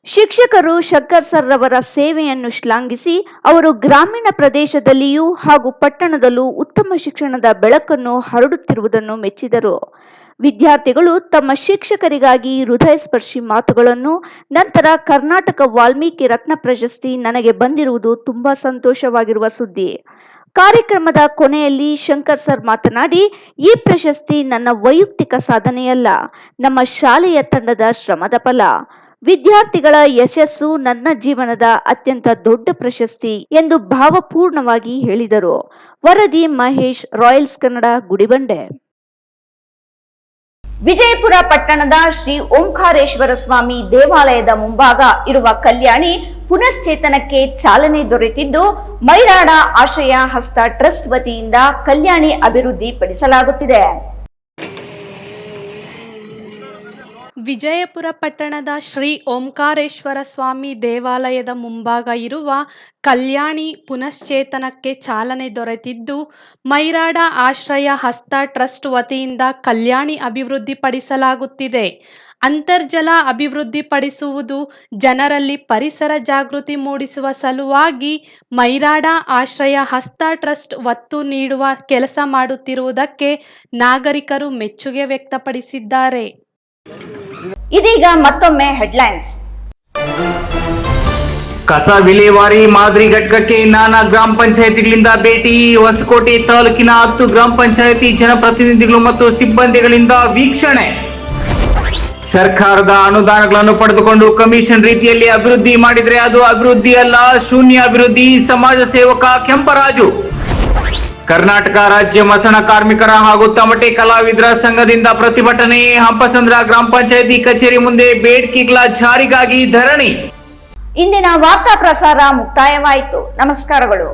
ಶಿಕ್ಷಕರು ಶಂಕರ್ ಸರ್ ರವರ ಸೇವೆಯನ್ನು ಶ್ಲಾಘಿಸಿ ಅವರು ಗ್ರಾಮೀಣ ಪ್ರದೇಶದಲ್ಲಿಯೂ ಹಾಗೂ ಪಟ್ಟಣದಲ್ಲೂ ಉತ್ತಮ ಶಿಕ್ಷಣದ ಬೆಳಕನ್ನು ಹರಡುತ್ತಿರುವುದನ್ನು ಮೆಚ್ಚಿದರು. ವಿದ್ಯಾರ್ಥಿಗಳು ತಮ್ಮ ಶಿಕ್ಷಕರಿಗಾಗಿ ಹೃದಯ ಸ್ಪರ್ಶಿ ಮಾತುಗಳನ್ನು, ನಂತರ ಕರ್ನಾಟಕ ವಾಲ್ಮೀಕಿ ರತ್ನ ಪ್ರಶಸ್ತಿ ನನಗೆ ಬಂದಿರುವುದು ತುಂಬಾ ಸಂತೋಷವಾಗಿರುವ ಸುದ್ದಿ. ಕಾರ್ಯಕ್ರಮದ ಕೊನೆಯಲ್ಲಿ ಶಂಕರ್ ಸರ್ ಮಾತನಾಡಿ, ಈ ಪ್ರಶಸ್ತಿ ನನ್ನ ವೈಯಕ್ತಿಕ ಸಾಧನೆಯಲ್ಲ, ನಮ್ಮ ಶಾಲೆಯ ತಂಡದ ಶ್ರಮದ ಫಲ. ವಿದ್ಯಾರ್ಥಿಗಳ ಯಶಸ್ಸು ನನ್ನ ಜೀವನದ ಅತ್ಯಂತ ದೊಡ್ಡ ಪ್ರಶಸ್ತಿ ಎಂದು ಭಾವಪೂರ್ಣವಾಗಿ ಹೇಳಿದರು. ವರದಿ ಮಹೇಶ್, ರಾಯಲ್ಸ್ ಕನ್ನಡ, ಗುಡಿಬಂಡೆ. ವಿಜಯಪುರ ಪಟ್ಟಣದ ಶ್ರೀ ಓಂಕಾರೇಶ್ವರ ಸ್ವಾಮಿ ದೇವಾಲಯದ ಮುಂಭಾಗ ಇರುವ ಕಲ್ಯಾಣಿ ಪುನಶ್ಚೇತನಕ್ಕೆ ಚಾಲನೆ ದೊರೆತಿದ್ದು, ಮೈರಾಡ ಆಶ್ರಯ ಹಸ್ತ ಟ್ರಸ್ಟ್ ವತಿಯಿಂದ ಕಲ್ಯಾಣಿ ಅಭಿವೃದ್ಧಿ ಪಡಿಸಲಾಗುತ್ತಿದೆ. ವಿಜಯಪುರ ಪಟ್ಟಣದ ಶ್ರೀ ಓಂಕಾರೇಶ್ವರ ಸ್ವಾಮಿ ದೇವಾಲಯದ ಮುಂಭಾಗ ಇರುವ ಕಲ್ಯಾಣಿ ಪುನಶ್ಚೇತನಕ್ಕೆ ಚಾಲನೆ ದೊರೆತಿದ್ದು, ಮೈರಾಡ ಆಶ್ರಯ ಹಸ್ತ ಟ್ರಸ್ಟ್ ವತಿಯಿಂದ ಕಲ್ಯಾಣಿ ಅಭಿವೃದ್ಧಿಪಡಿಸಲಾಗುತ್ತಿದೆ. ಅಂತರ್ಜಲ ಅಭಿವೃದ್ಧಿಪಡಿಸುವುದು, ಜನರಲ್ಲಿ ಪರಿಸರ ಜಾಗೃತಿ ಮೂಡಿಸುವ ಸಲುವಾಗಿ ಮೈರಾಡ ಆಶ್ರಯ ಹಸ್ತ ಟ್ರಸ್ಟ್ ಒತ್ತು ನೀಡುವ ಕೆಲಸ ಮಾಡುತ್ತಿರುವುದಕ್ಕೆ ನಾಗರಿಕರು ಮೆಚ್ಚುಗೆ ವ್ಯಕ್ತಪಡಿಸಿದ್ದಾರೆ. ಇದೀಗ ಮತ್ತೊಮ್ಮೆ ಹೆಡ್ಲೈನ್ಸ್. ಕಸ ವಿಲೇವಾರಿ ಮಾದರಿ ಘಟಕಕ್ಕೆ ನಾನಾ ಗ್ರಾಮ ಪಂಚಾಯಿತಿಗಳಿಂದ ಭೇಟಿ. ಹೊಸಕೋಟೆ ತಾಲೂಕಿನ 10 ಗ್ರಾಮ ಪಂಚಾಯಿತಿ ಜನಪ್ರತಿನಿಧಿಗಳು ಮತ್ತು ಸಿಬ್ಬಂದಿಗಳಿಂದ ವೀಕ್ಷಣೆ. ಸರ್ಕಾರದ ಅನುದಾನಗಳನ್ನು ಪಡೆದುಕೊಂಡು ಕಮಿಷನ್ ರೀತಿಯಲ್ಲಿ ಅಭಿವೃದ್ಧಿ ಮಾಡಿದ್ರೆ ಅದು ಅಭಿವೃದ್ಧಿ ಅಲ್ಲ, ಶೂನ್ಯ ಅಭಿವೃದ್ಧಿ. ಸಮಾಜ ಸೇವಕ ಕೆಂಪರಾಜು. ಕರ್ನಾಟಕ ರಾಜ್ಯ ಮಸಣ ಕಾರ್ಮಿಕರ ಹಾಗೂ ತಮಟೆ ಕಲಾವಿದರ ಸಂಘದಿಂದ ಪ್ರತಿಭಟನೆ. ಹಂಪಸಂದ್ರ ಗ್ರಾಮ ಪಂಚಾಯಿತಿ ಕಚೇರಿ ಮುಂದೆ ಬೇಡಿಕೆಗಳ ಜಾರಿಗಾಗಿ ಧರಣಿ. ಇಂದಿನ ವಾರ್ತಾ ಪ್ರಸಾರ ಮುಕ್ತಾಯವಾಯಿತು. ನಮಸ್ಕಾರಗಳು.